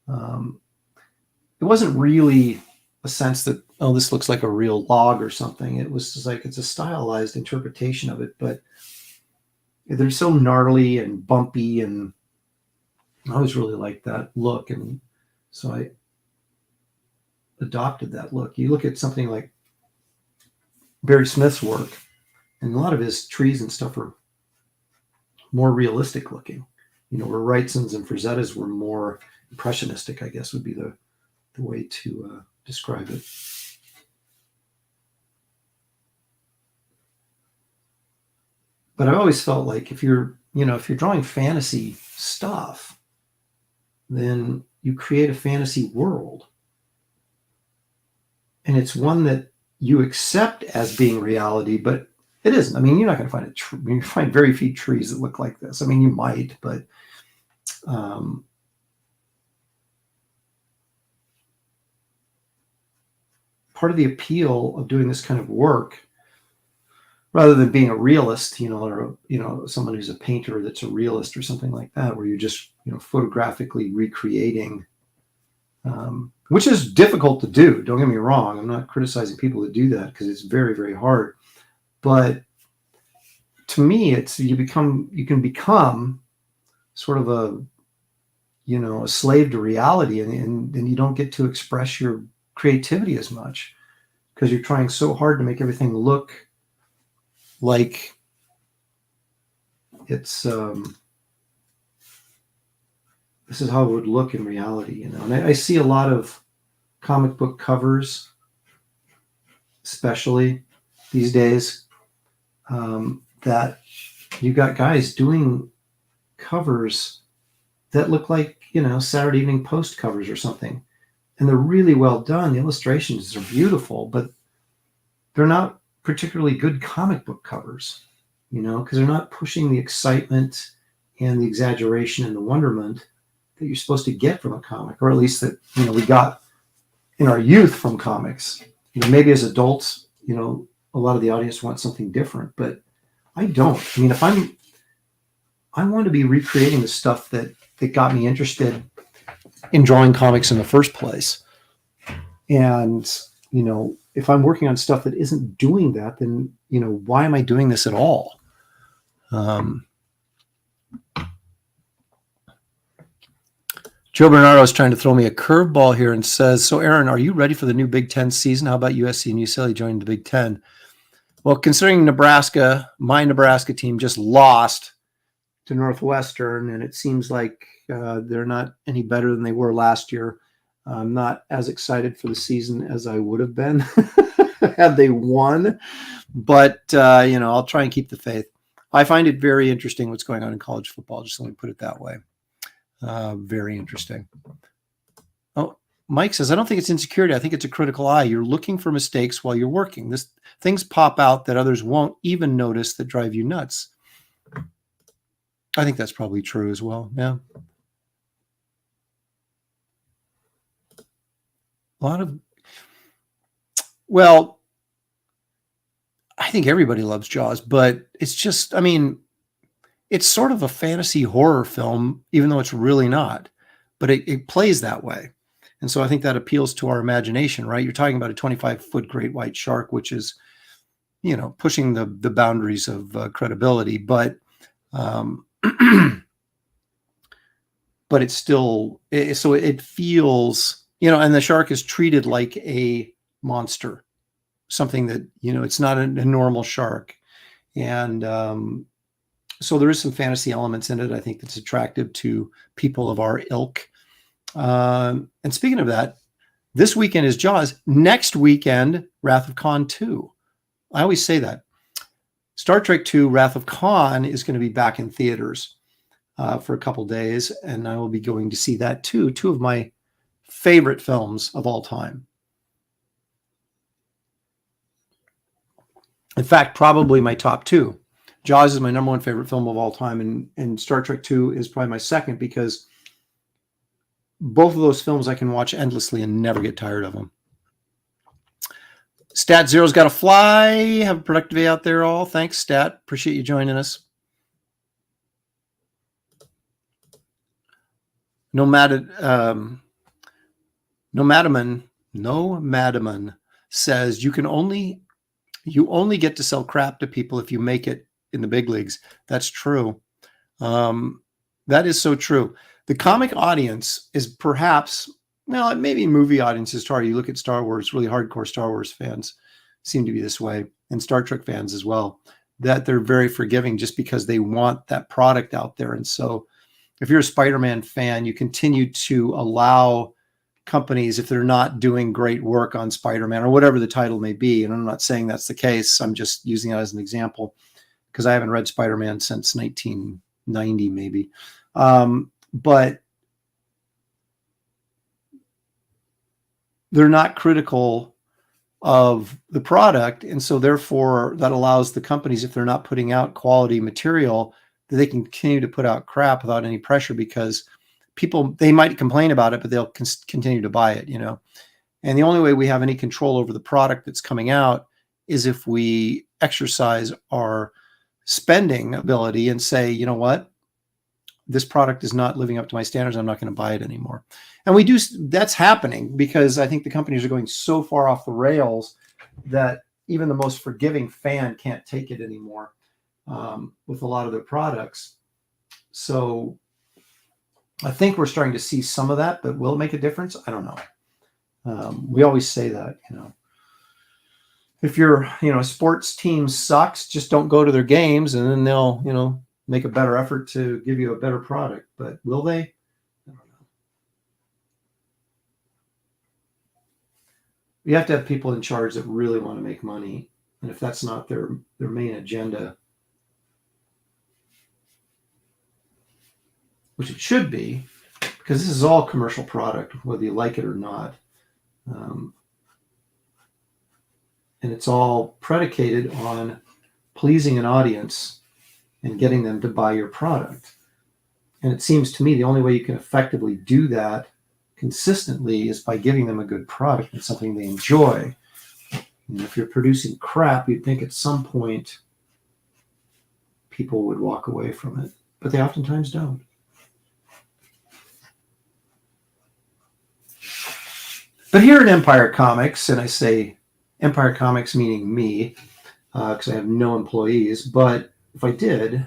It wasn't really a sense that, oh, this looks like a real log or something. It was just like, it's a stylized interpretation of it, but they're so gnarly and bumpy, and I always really liked that look, and so I adopted that look. You look at something like Barry Smith's work, and a lot of his trees and stuff are more realistic looking, you know, where Wrightson's and Frazettas were more impressionistic, I guess would be the way to describe it. But I always felt like if you're drawing fantasy stuff, then you create a fantasy world. And it's one that you accept as being reality, but it isn't. I mean, you're not going to find you find very few trees that look like this. I mean, you might, but part of the appeal of doing this kind of work, rather than being a realist, you know, or, you know, someone who's a painter that's a realist or something like that, where you're just, you know, photographically recreating, which is difficult to do. Don't get me wrong. I'm not criticizing people that do that, because it's very, very hard. But to me, you can become sort of a slave to reality, and you don't get to express your creativity as much, because you're trying so hard to make everything look like it's this is how it would look in reality, you know. And I see a lot of comic book covers, especially these days, that you got guys doing covers that look like, you know, Saturday Evening Post covers or something, and they're really well done. The illustrations are beautiful, but they're not particularly good comic book covers, you know, because they're not pushing the excitement and the exaggeration and the wonderment that you're supposed to get from a comic, or at least that, you know, we got in our youth from comics. You know, maybe as adults, you know, a lot of the audience wants something different, but I don't. I mean, I want to be recreating the stuff that got me interested in drawing comics in the first place. And, you know, if I'm working on stuff that isn't doing that, then, you know, why am I doing this at all? Joe Bernardo is trying to throw me a curveball here and says, so Aaron, are you ready for the new Big Ten season? How about USC and UCLA joining the Big Ten? Well, considering my Nebraska team just lost to Northwestern, and it seems like they're not any better than they were last year. I'm not as excited for the season as I would have been had they won, but I'll try and keep the faith. I find it very interesting what's going on in college football. Just let me put it that way. Very interesting. Oh, Mike says, I don't think it's insecurity. I think it's a critical eye. You're looking for mistakes while you're working. Things pop out that others won't even notice that drive you nuts. I think that's probably true as well. Yeah. I think everybody loves Jaws, but it's just, it's sort of a fantasy horror film, even though it's really not, but it plays that way. And so I think that appeals to our imagination, right? You're talking about a 25-foot great white shark, which is, pushing the boundaries of credibility, but but it's still, so it feels, and the shark is treated like a monster, something that, it's not a normal shark. And so there is some fantasy elements in it, I think, that's attractive to people of our ilk. And speaking of that, this weekend is Jaws. Next weekend, Wrath of Khan 2. I always say that. Star Trek II, Wrath of Khan is going to be back in theaters for a couple days, and I will be going to see that too. Two of my favorite films of all time. In fact, probably my top two. Jaws is my number one favorite film of all time, and Star Trek II is probably my second, because both of those films I can watch endlessly and never get tired of them. Stat Zero's got to fly. Have a productive day out there, all. Thanks, Stat. Appreciate you joining us. Nomadaman says you only get to sell crap to people if you make it in the big leagues. That's true. That is so true. The comic audience is perhaps, well, maybe movie audiences too. You look at Star Wars, really hardcore Star Wars fans seem to be this way, and Star Trek fans as well, that they're very forgiving just because they want that product out there. And so if you're a Spider-Man fan, you continue to allow companies, if they're not doing great work on Spider-Man or whatever the title may be, and I'm not saying that's the case, I'm just using it as an example because I haven't read Spider-Man since 1990 maybe. But they're not critical of the product. And so therefore that allows the companies, if they're not putting out quality material, that they can continue to put out crap without any pressure, because people, they might complain about it, but they'll continue to buy it, And the only way we have any control over the product that's coming out is if we exercise our spending ability and say, you know what, this product is not living up to my standards. I'm not going to buy it anymore. And we do, that's happening because I think the companies are going so far off the rails that even the most forgiving fan can't take it anymore with a lot of their products. So I think we're starting to see some of that, but will it make a difference? I don't know. We always say that, if your, sports team sucks, just don't go to their games, and then they'll, make a better effort to give you a better product. But will they? I don't know. You have to have people in charge that really want to make money. And if that's not their main agenda, which it should be, because this is all commercial product, whether you like it or not. And it's all predicated on pleasing an audience and getting them to buy your product. And it seems to me the only way you can effectively do that consistently is by giving them a good product and something they enjoy. And if you're producing crap, you'd think at some point people would walk away from it, but they oftentimes don't. But here at Empire Comics, and I say Empire Comics meaning me, because I have no employees, but if I did,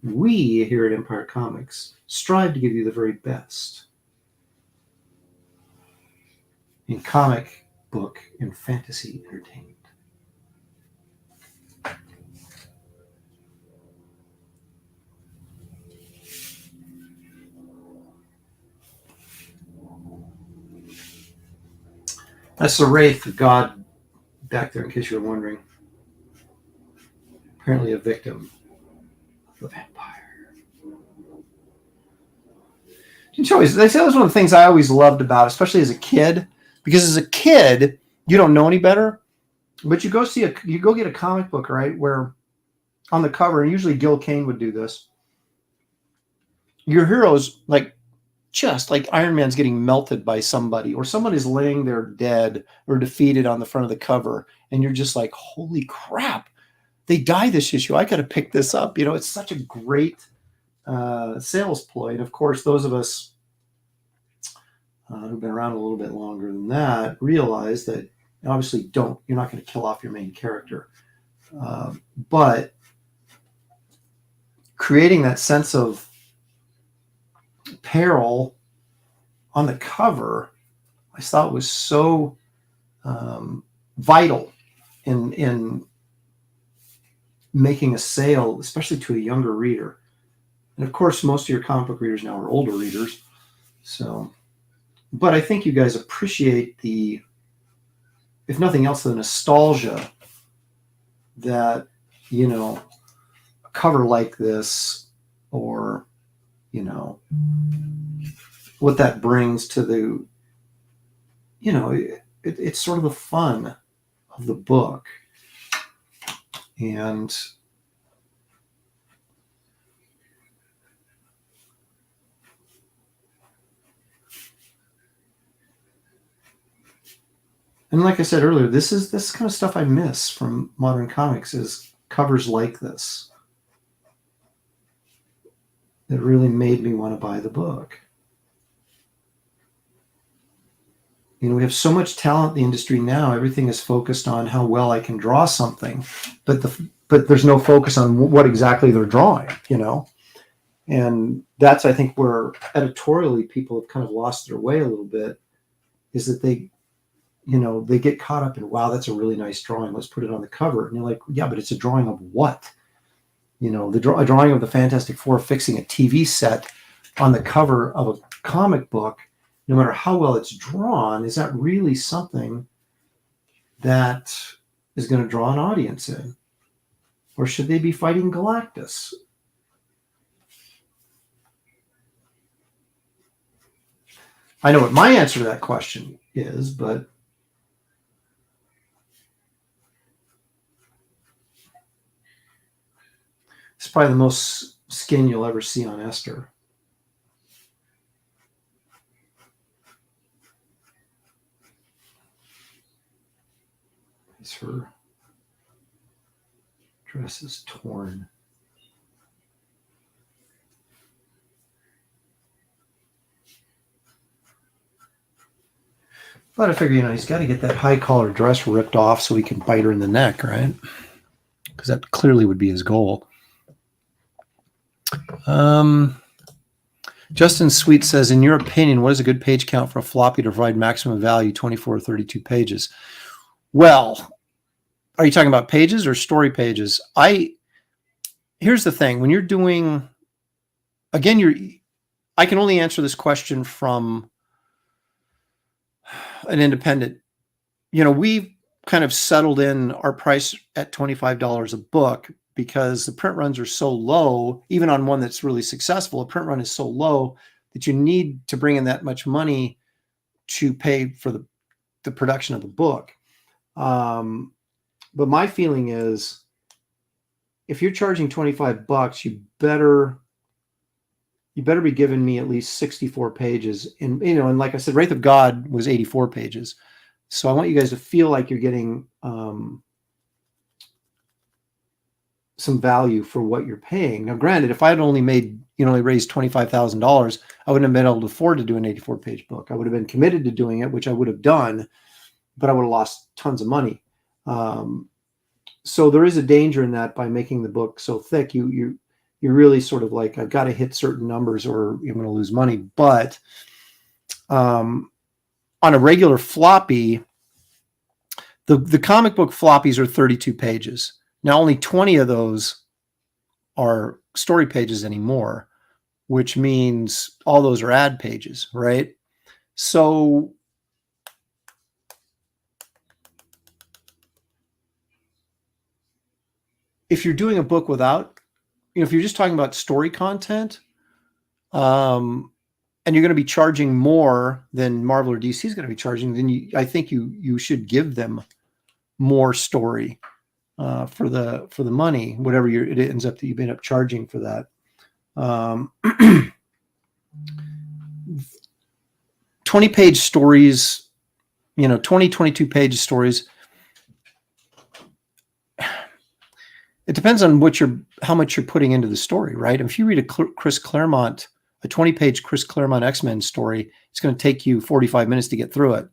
we here at Empire Comics strive to give you the very best in comic book and fantasy entertainment. That's the Wraith of God back there, in case you were wondering. Apparently a victim of the vampire. They say that was one of the things I always loved about, especially as a kid, because as a kid, you don't know any better, but you go get a comic book, right, where on the cover, and usually Gil Kane would do this, your heroes, like, just like Iron Man's getting melted by somebody, or someone is laying there dead or defeated on the front of the cover, and you're just like, holy crap, they die this issue. I got to pick this up. It's such a great sales ploy. And of course, those of us who've been around a little bit longer than that realize that obviously you're not going to kill off your main character. But creating that sense of peril on the cover, I thought was so vital in making a sale, especially to a younger reader. And of course, most of your comic book readers now are older readers. So, but I think you guys appreciate the, if nothing else, the nostalgia that, a cover like this, or, what that brings to the, it's sort of the fun of the book. And like I said earlier, this kind of stuff I miss from modern comics, is covers like this that really made me want to buy the book. We have so much talent in the industry now. Everything is focused on how well I can draw something, but there's no focus on what exactly they're drawing, And that's, I think, where editorially people have kind of lost their way a little bit, is that they get caught up in, wow, that's a really nice drawing, let's put it on the cover. And you're like, yeah, but it's a drawing of what? A drawing of the Fantastic Four fixing a TV set on the cover of a comic book, no matter how well it's drawn, is that really something that is going to draw an audience in? Or should they be fighting Galactus? I know what my answer to that question is, but it's probably the most skin you'll ever see on Esther. Her dress is torn. But I figure, he's got to get that high collar dress ripped off so he can bite her in the neck, right? Because that clearly would be his goal. Justin Sweet says, in your opinion, what is a good page count for a floppy to provide maximum value, 24 or 32 pages? Well, are you talking about pages or story pages? Here's the thing. When you're doing, again, I can only answer this question from an independent. We've kind of settled in our price at $25 a book because the print runs are so low. Even on one that's really successful, a print run is so low that you need to bring in that much money to pay for the production of the book. But my feeling is, if you're charging $25, you better be giving me at least 64 pages. And, and like I said, Wraith of God was 84 pages. So I want you guys to feel like you're getting some value for what you're paying. Now, granted, if I had only raised $25,000, I wouldn't have been able to afford to do an 84-page book. I would have been committed to doing it, which I would have done, but I would have lost tons of money. So there is a danger in that by making the book so thick. You're really sort of like, I've got to hit certain numbers or I'm going to lose money. But on a regular floppy, the comic book floppies are 32 pages. Now, only 20 of those are story pages anymore, which means all those are ad pages, right? So if you're doing a book without, if you're just talking about story content, and you're going to be charging more than Marvel or DC is going to be charging, then I think you should give them more story for the money, whatever it ends up that you end up charging for that. 20-page stories, 22 page stories. It depends on how much you're putting into the story, right? If you read a 20-page Chris Claremont X-Men story, it's going to take you 45 minutes to get through it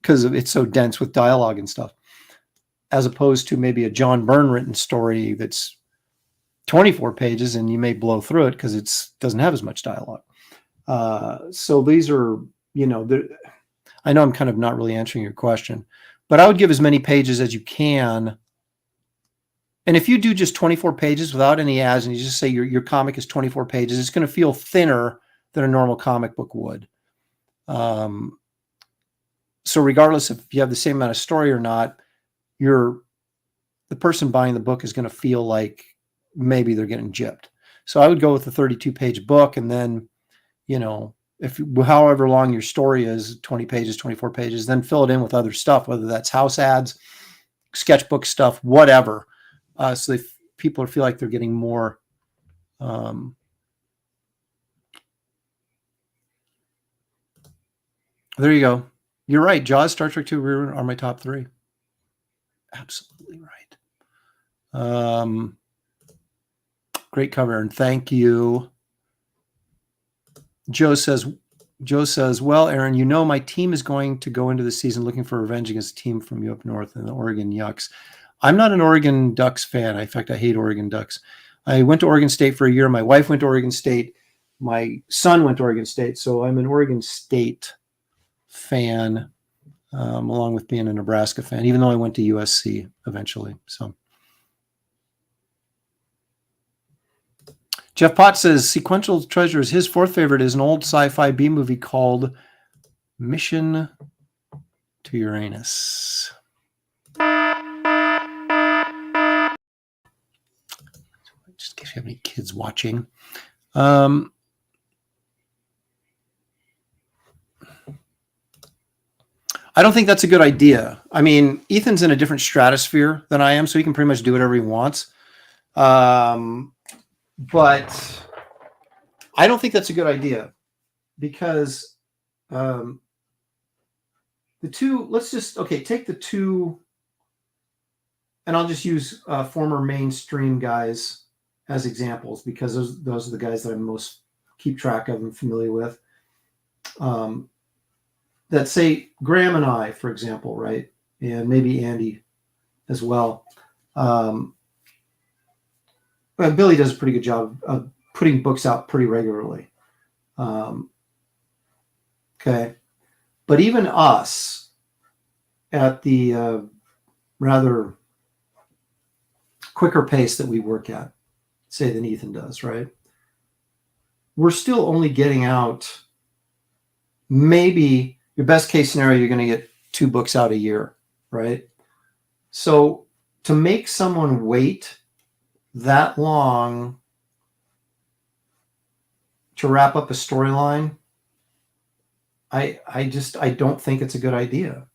because it's so dense with dialogue and stuff, as opposed to maybe a John Byrne written story that's 24 pages and you may blow through it because it doesn't have as much dialogue. So these are, I know I'm kind of not really answering your question, but I would give as many pages as you can. And if you do just 24 pages without any ads and you just say your comic is 24 pages, it's going to feel thinner than a normal comic book would. So regardless if you have the same amount of story or not, the person buying the book is going to feel like maybe they're getting gypped. So I would go with the 32-page book, and then, if however long your story is, 20 pages, 24 pages, then fill it in with other stuff, whether that's house ads, sketchbook stuff, whatever. So people feel like they're getting more. There you go. You're right. Jaws, Star Trek 2 are my top 3. Absolutely right. Great cover, and thank you. Joe says, well, Aaron, my team is going to go into the season looking for revenge against a team from you up north and the Oregon Yucks. I'm not an Oregon Ducks fan. In fact, I hate Oregon Ducks. I went to Oregon State for a year. My wife went to Oregon State. My son went to Oregon State. So I'm an Oregon State fan, along with being a Nebraska fan, even though I went to USC eventually. So Jeff Potts says Sequential Treasures, his fourth favorite is an old sci-fi B movie called Mission to Uranus. Just in case you have any kids watching. I don't think that's a good idea. I mean, Ethan's in a different stratosphere than I am, so he can pretty much do whatever he wants. But I don't think that's a good idea because take the two, and I'll just use former mainstream guys as examples because those are the guys that I most keep track of and familiar with. That say Graham and I, for example, right? And maybe Andy as well. Well, Billy does a pretty good job of putting books out pretty regularly. Okay. But even us at the rather quicker pace that we work at, say, than Ethan does, right? We're still only getting out, maybe your best case scenario, you're going to get 2 books out a year, right? So to make someone wait that long to wrap up a storyline, I don't think it's a good idea.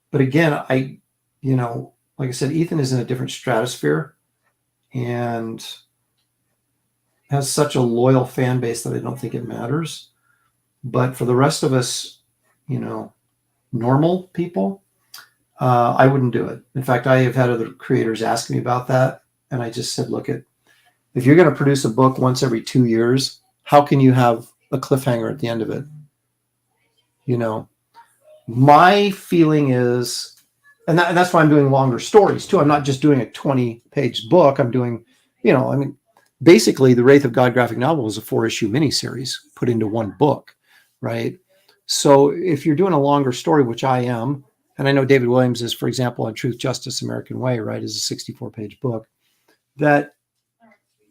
But again, like I said, Ethan is in a different stratosphere and has such a loyal fan base that I don't think it matters. But for the rest of us, normal people, I wouldn't do it. In fact, I have had other creators ask me about that. And I just said, look, if you're going to produce a book once every 2 years, how can you have a cliffhanger at the end of it? My feeling is, and that's why I'm doing longer stories too. I'm not just doing a 20-page book. I'm doing, basically the Wraith of God graphic novel was a 4-issue miniseries put into one book, right? So if you're doing a longer story, which I am, and I know David Williams is, for example, on Truth, Justice, American Way, right, is a 64-page book, that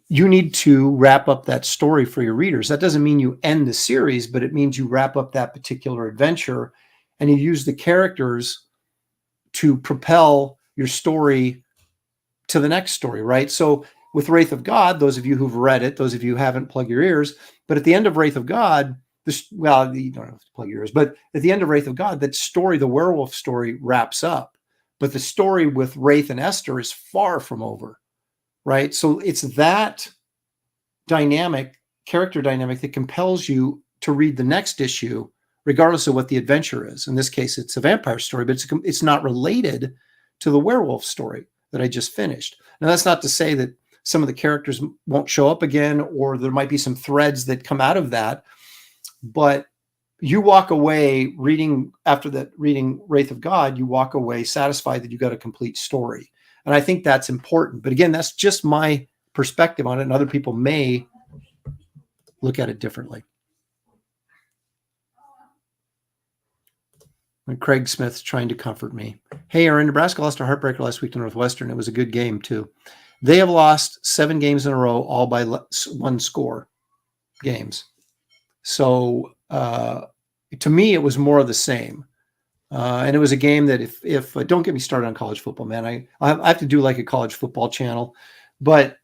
you need to wrap up that story for your readers. That doesn't mean you end the series, but it means you wrap up that particular adventure and you use the characters to propel your story to the next story, right? So with Wraith of God, those of you who've read it, those of you who haven't, plug your ears. But at the end of Wraith of God, well, you don't have to plug your ears, but at the end of Wraith of God, that story, the werewolf story, wraps up. But the story with Wraith and Esther is far from over, right? So it's that dynamic, character dynamic, that compels you to read the next issue, regardless of what the adventure is. In this case, it's a vampire story, but it's not related to the werewolf story that I just finished. Now, that's not to say that some of the characters won't show up again, or there might be some threads that come out of that. But you walk away reading Wraith of God, you walk away satisfied that you got a complete story. And I think that's important. But again, that's just my perspective on it, and other people may look at it differently. And Craig Smith's trying to comfort me. Hey, Aaron, Nebraska lost a heartbreaker last week to Northwestern. It was a good game, too. They have lost 7 games in a row, all by 1 score games. So to me, it was more of the same. And it was a game that if don't get me started on college football, man, I have to do like a college football channel. But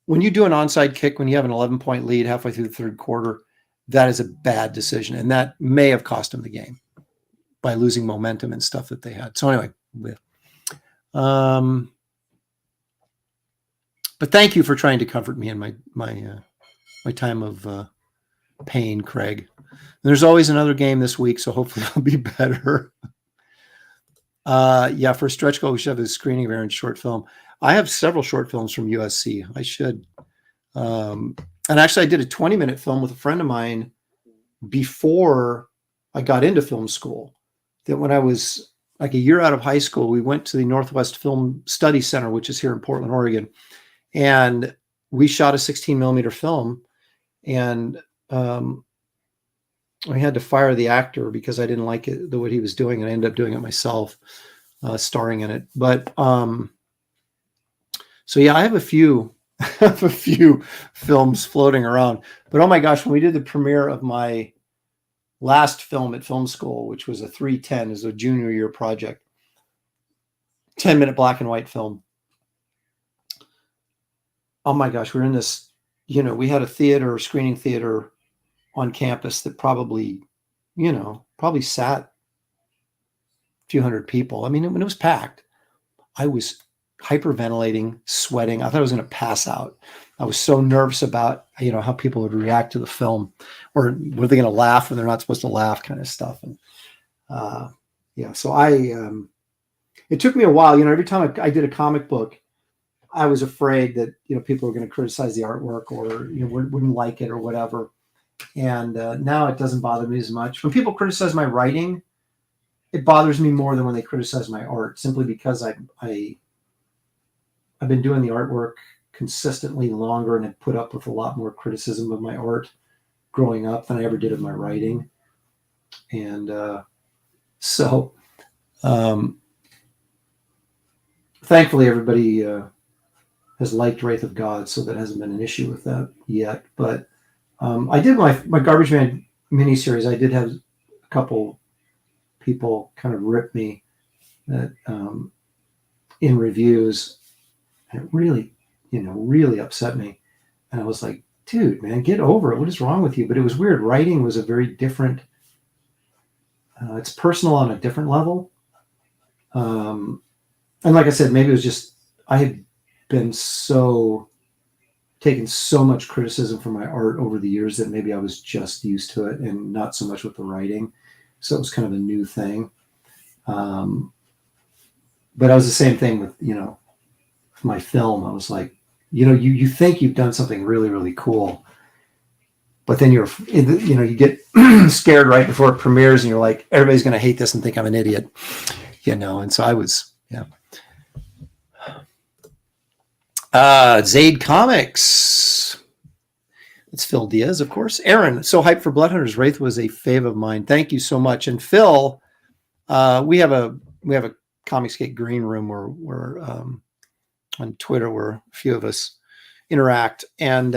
when you do an onside kick, when you have an 11-point lead halfway through the third quarter, that is a bad decision. And that may have cost them the game by losing momentum and stuff that they had. So anyway, but thank you for trying to comfort me in my time of pain, Craig. There's always another game this week, so hopefully it'll be better. Yeah, for a stretch goal, we should have a screening of Aaron's short film. I have several short films from USC. I should. And actually, I did a 20-minute film with a friend of mine before I got into film school. That when I was like a year out of high school, we went to the Northwest Film Study Center, which is here in Portland, Oregon. And we shot a 16-millimeter film. And I had to fire the actor because I didn't like it, what he was doing, and I ended up doing it myself, starring in it. But so yeah, I have a few films floating around. But oh my gosh, when we did the premiere of my last film at film school, which was a 310, is a junior year project, 10-minute black and white film. Oh my gosh, we were in this, we had a screening theater on campus that probably sat a few hundred people. I mean, when it was packed, I was hyperventilating, sweating. I thought I was going to pass out. I was so nervous about, how people would react to the film, or were they going to laugh when they're not supposed to laugh, kind of stuff. And so it took me a while, every time I did a comic book, I was afraid that, people were going to criticize the artwork, or, wouldn't like it or whatever. And now it doesn't bother me as much. When people criticize my writing, it bothers me more than when they criticize my art, simply because I've been doing the artwork consistently longer and have put up with a lot more criticism of my art growing up than I ever did of my writing. And so thankfully everybody has liked Wraith of God, so that hasn't been an issue with that yet. But I did my Garbage Man miniseries. I did have a couple people kind of rip me that in reviews, and it really, really upset me. And I was like, dude, man, get over it. What is wrong with you? But it was weird. Writing was a very different, it's personal on a different level. And like I said, maybe it was just, I had been taken so much criticism for my art over the years that maybe I was just used to it and not so much with the writing. So it was kind of a new thing. But I was the same thing with, my film. I was like, you think you've done something really, really cool, but then you get scared right before it premieres, and you're like, everybody's going to hate this and think I'm an idiot, and so I was, yeah. Zaid Comics. It's Phil Diaz, of course. Aaron, so hyped for Bloodhunters. Wraith was a fave of mine. Thank you so much. And Phil, we have a Comicsgate green room where on Twitter where a few of us interact. And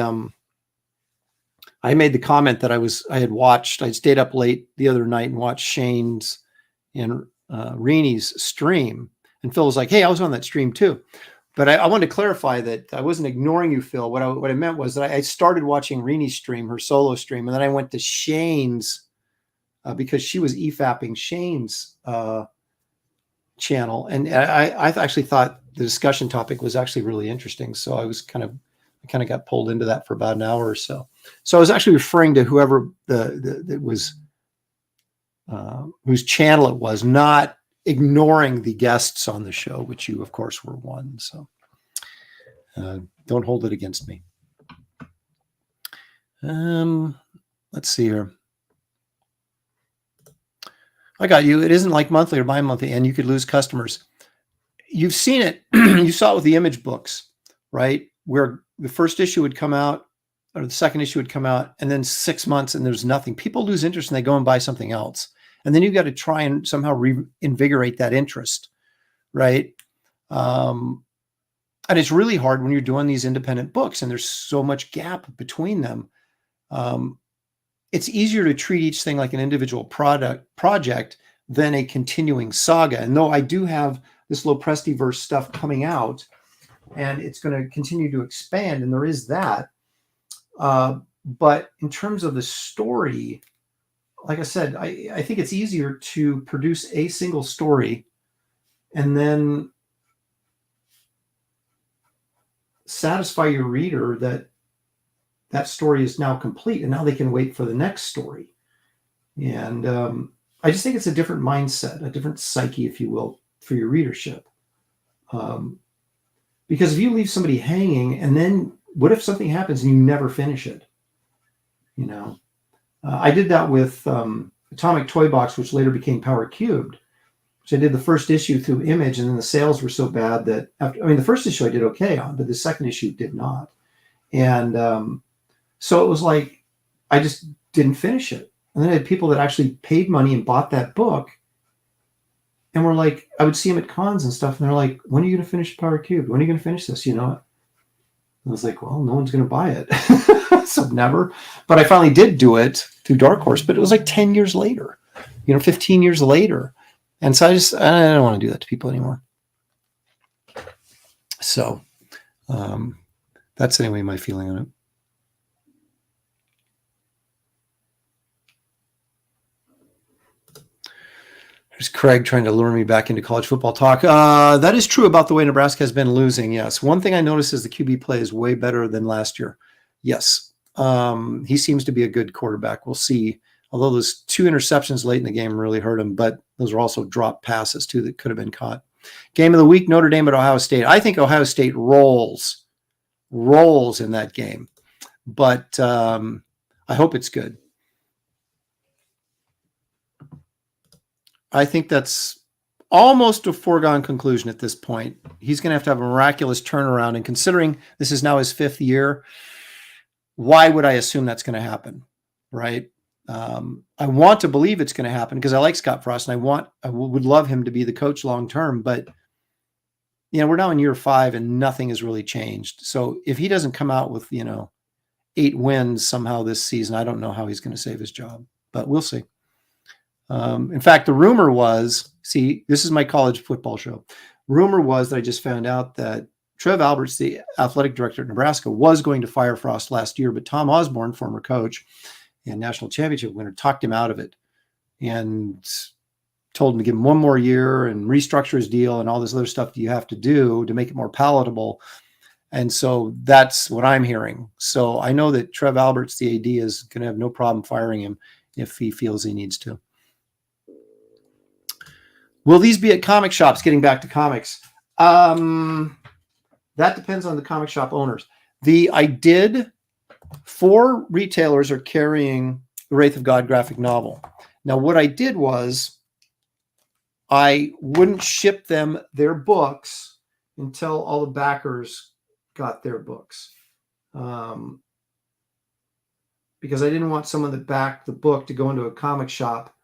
I made the comment that I stayed up late the other night and watched Shane's and Reenie's stream. And Phil was like, hey, I was on that stream too. But I wanted to clarify that I wasn't ignoring you, Phil. What I meant was that I started watching Reenie's stream, her solo stream, and then I went to Shane's because she was EFAPing Shane's channel, and I actually thought the discussion topic was actually really interesting. So I kind of got pulled into that for about an hour or so. So I was actually referring to whoever that was whose channel it was, not ignoring the guests on the show, which you of course were one. So don't hold it against me. Let's see here. I got you. It isn't like monthly or bi-monthly, and you could lose customers. You've seen it. You saw it with the image books, right? Where the first issue would come out or the second issue would come out, and then 6 months and there's nothing. People lose interest and they go and buy something else. And then you've got to try and somehow reinvigorate that interest, right? And it's really hard when you're doing these independent books and there's so much gap between them. It's easier to treat each thing like an individual project than a continuing saga. And though I do have this Loprestiverse stuff coming out, and it's going to continue to expand, and there is that. But in terms of the story, like I said, I think it's easier to produce a single story and then satisfy your reader that that story is now complete and now they can wait for the next story. And I just think it's a different mindset, a different psyche, if you will, for your readership. Because if you leave somebody hanging, and then what if something happens and you never finish it? You know, I did that with Atomic Toy Box, which later became Power Cubed, which I did the first issue through Image, and then the sales were so bad that the first issue I did okay on, but the second issue did not. And so it was like, I just didn't finish it. And then I had people that actually paid money and bought that book. And were like, I would see them at cons and stuff. And they're like, when are you going to finish Power Cube? When are you going to finish this? You know? I was like, well, no one's going to buy it. So never. But I finally did do it through Dark Horse, but it was like 10 years later, 15 years later. And so I don't want to do that to people anymore. So that's anyway my feeling on it. There's Craig trying to lure me back into college football talk. That is true about the way Nebraska has been losing. Yes. One thing I noticed is the QB play is way better than last year. Yes. He seems to be a good quarterback. We'll see. Although those 2 interceptions late in the game really hurt him, but those are also drop passes too that could have been caught. Game of the week, Notre Dame at Ohio State. I think Ohio State rolls in that game, but I hope it's good. I think that's almost a foregone conclusion at this point. He's going to have a miraculous turnaround. And considering this is now his 5th year, why would I assume that's going to happen? Right. I want to believe it's going to happen because I like Scott Frost and I would love him to be the coach long-term, but we're now in year 5 and nothing has really changed. So if he doesn't come out with, 8 wins somehow this season, I don't know how he's going to save his job, but we'll see. In fact, the rumor was, this is my college football show. Rumor was that I just found out that Trev Alberts, the athletic director at Nebraska, was going to fire Frost last year, but Tom Osborne, former coach and national championship winner, talked him out of it and told him to give him 1 more year and restructure his deal and all this other stuff that you have to do to make it more palatable. And so that's what I'm hearing. So I know that Trev Alberts, the AD, is going to have no problem firing him if he feels he needs to. Will these be at comic shops? Getting back to comics. That depends on the comic shop owners. I did 4 retailers are carrying the Wraith of God graphic novel. Now, what I did was I wouldn't ship them their books until all the backers got their books. Because I didn't want someone that backed the book to go into a comic shop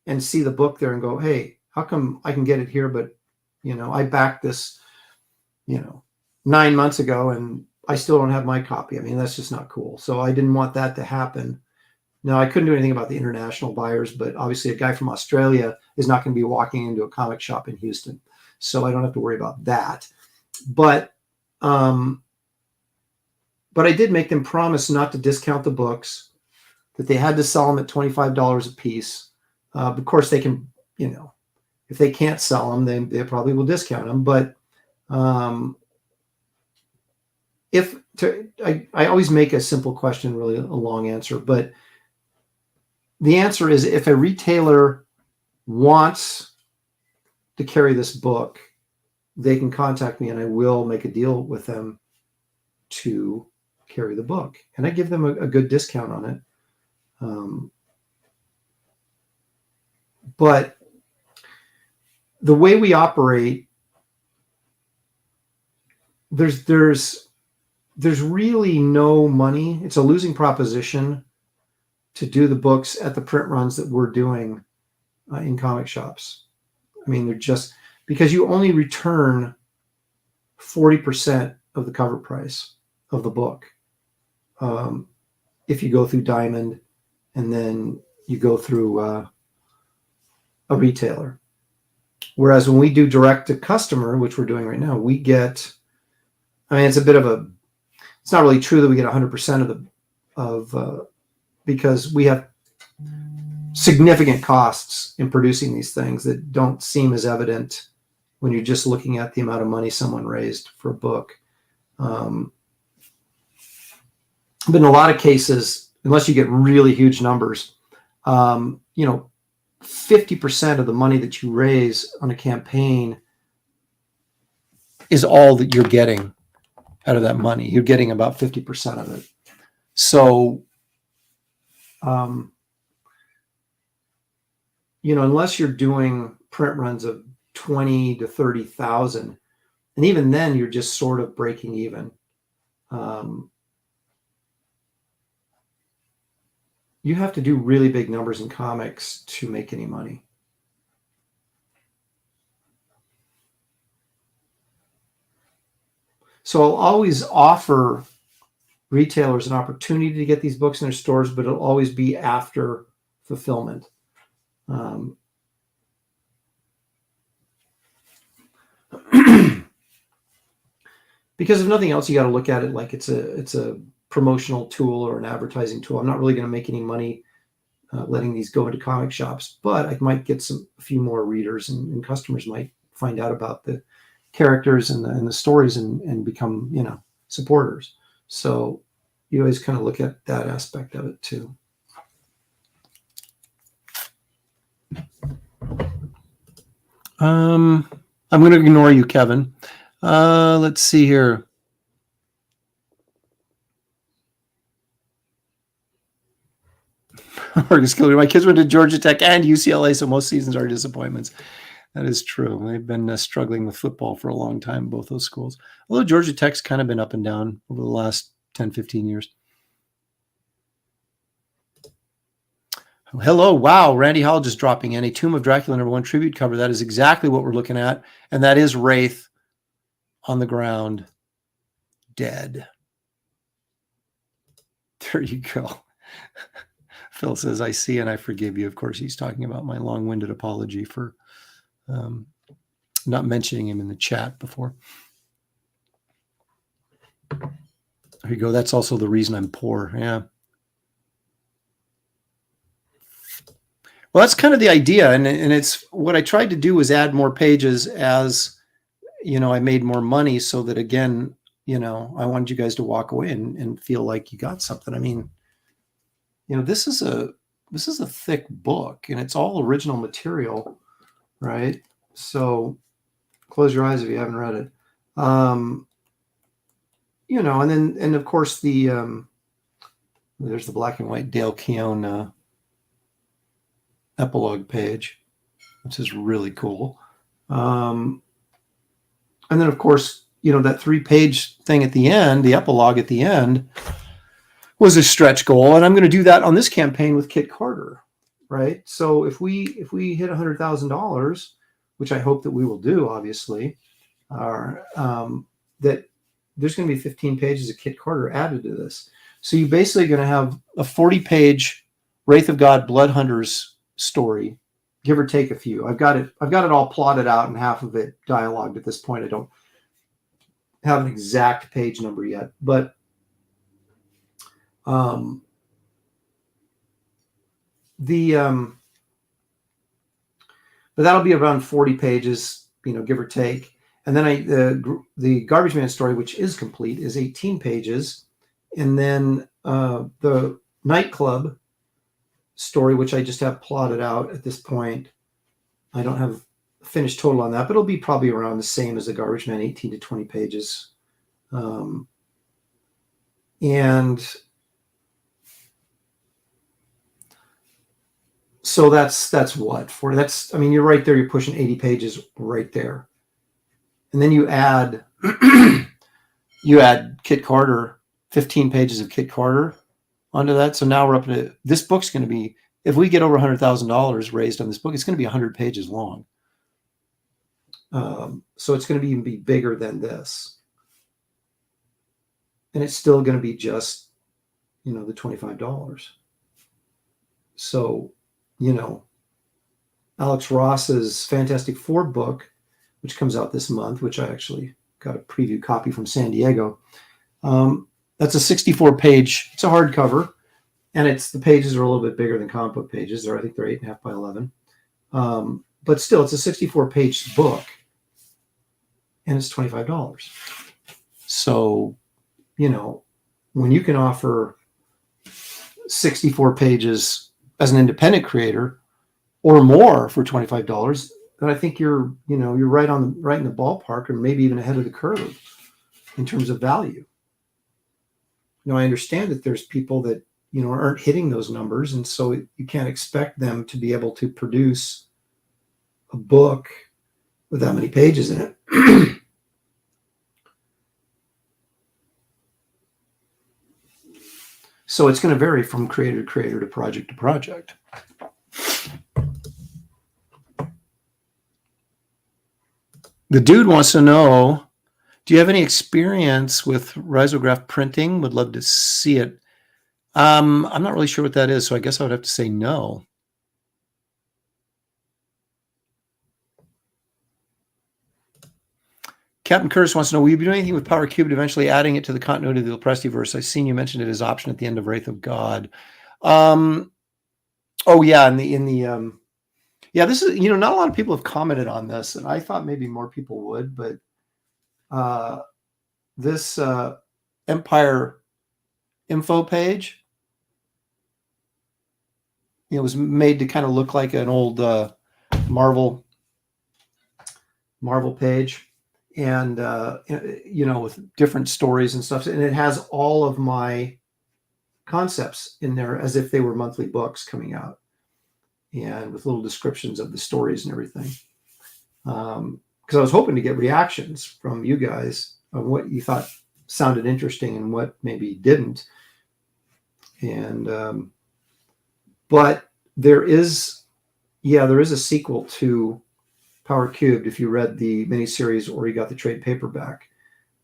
and see the book there and go, hey, how come I can get it here, but, I backed this, 9 months ago and I still don't have my copy. I mean, that's just not cool. So I didn't want that to happen. Now, I couldn't do anything about the international buyers, but obviously a guy from Australia is not going to be walking into a comic shop in Houston. So I don't have to worry about that. But But I did make them promise not to discount the books, that they had to sell them at $25 a piece. Of course, they can, if they can't sell them, they probably will discount them. But I always make a simple question really a long answer. But the answer is, if a retailer wants to carry this book, they can contact me and I will make a deal with them to carry the book. And I give them a good discount on it. But the way we operate, there's really no money. It's a losing proposition to do the books at the print runs that we're doing in comic shops. I mean, they're just, because you only return 40% of the cover price of the book if you go through Diamond and then you go through a retailer. Whereas when we do direct to customer, which we're doing right now, we get, it's a bit of a, it's not really true that we get 100% because we have significant costs in producing these things that don't seem as evident when you're just looking at the amount of money someone raised for a book. But in a lot of cases, unless you get really huge numbers, 50% of the money that you raise on a campaign is all that you're getting out of that money. You're getting about 50% of it. So, unless you're doing print runs of 20 to 30,000, and even then you're just sort of breaking even. You have to do really big numbers in comics to make any money. So I'll always offer retailers an opportunity to get these books in their stores, but it'll always be after fulfillment. Because if nothing else, you got to look at it like it's a promotional tool or an advertising tool. I'm not really going to make any money letting these go into comic shops, but I might get a few more readers, and customers might find out about the characters and the stories and become, supporters. So you always kind of look at that aspect of it too. I'm going to ignore you, Kevin. Let's see here. Marcus Killer, my kids went to Georgia Tech and UCLA, so most seasons are disappointments. That is true. They've been struggling with football for a long time, both those schools. Although Georgia Tech's kind of been up and down over the last 10, 15 years. Hello. Wow. Randy Howell just dropping in. A Tomb of Dracula #1 tribute cover. That is exactly what we're looking at. And that is Wraith on the ground, dead. There you go. Phil says, I see and I forgive you. Of course, he's talking about my long-winded apology for not mentioning him in the chat before. There you go. That's also the reason I'm poor. Yeah. Well, that's kind of the idea. And it's what I tried to do was add more pages as, I made more money so that, again, I wanted you guys to walk away and feel like you got something. I mean, this is a thick book and it's all original material, right? So close your eyes if you haven't read it. And of course there's the black and white Dale Keown epilogue page, which is really cool. And then of course, that 3-page thing at the end, the epilogue at the end, was a stretch goal, and I'm going to do that on this campaign with Kit Carter, right? So if we hit $100,000, which I hope that we will do, obviously, that there's going to be 15 pages of Kit Carter added to this. So you're basically going to have a 40-page Wraith of God Blood Hunters story, give or take a few. I've got it all plotted out and half of it dialogued at this point. have an exact page number yet, but but that'll be around 40 pages, give or take. And then the Garbage Man story, which is complete, is 18 pages. And then the nightclub story, which I just have plotted out at this point, I don't have a finished total on that, but it'll be probably around the same as the Garbage Man, 18 to 20 pages. And so that's what for that's, I mean, you're right there, you're pushing 80 pages right there. And then you add Kit Carter, 15 pages of Kit Carter onto that. So now we're up to, this book's going to be, if we get over $100,000 raised on this book, it's going to be 100 pages long. So it's going to even be bigger than this. And it's still going to be just, the $25. So, Alex Ross's Fantastic Four book, which comes out this month, which I actually got a preview copy from San Diego. That's a 64-page, it's a hardcover, and the pages are a little bit bigger than comic book pages. I think they're 8.5 by 11. But still, it's a 64-page book, and it's $25. So, when you can offer 64 pages as an independent creator or more for $25, then I think you're right in the ballpark, or maybe even ahead of the curve in terms of value. I understand that there's people that, aren't hitting those numbers, and so you can't expect them to be able to produce a book with that many pages in it. So it's going to vary from creator to creator, to project. The dude wants to know, do you have any experience with risograph printing? Would love to see it. I'm not really sure what that is, so I guess I would have to say no. Captain Curtis wants to know, will you be doing anything with Power Cubed, eventually adding it to the continuity of the Leprestiverse? I've seen you mentioned it as option at the end of Wraith of God. Oh yeah, yeah, this is, not a lot of people have commented on this, and I thought maybe more people would, but this Empire info page, was made to kind of look like an old Marvel page, and with different stories and stuff, and it has all of my concepts in there as if they were monthly books coming out, and with little descriptions of the stories and everything. Because I was hoping to get reactions from you guys on what you thought sounded interesting and what maybe didn't. And but there is a sequel to Power Cubed. If you read the miniseries or you got the trade paperback,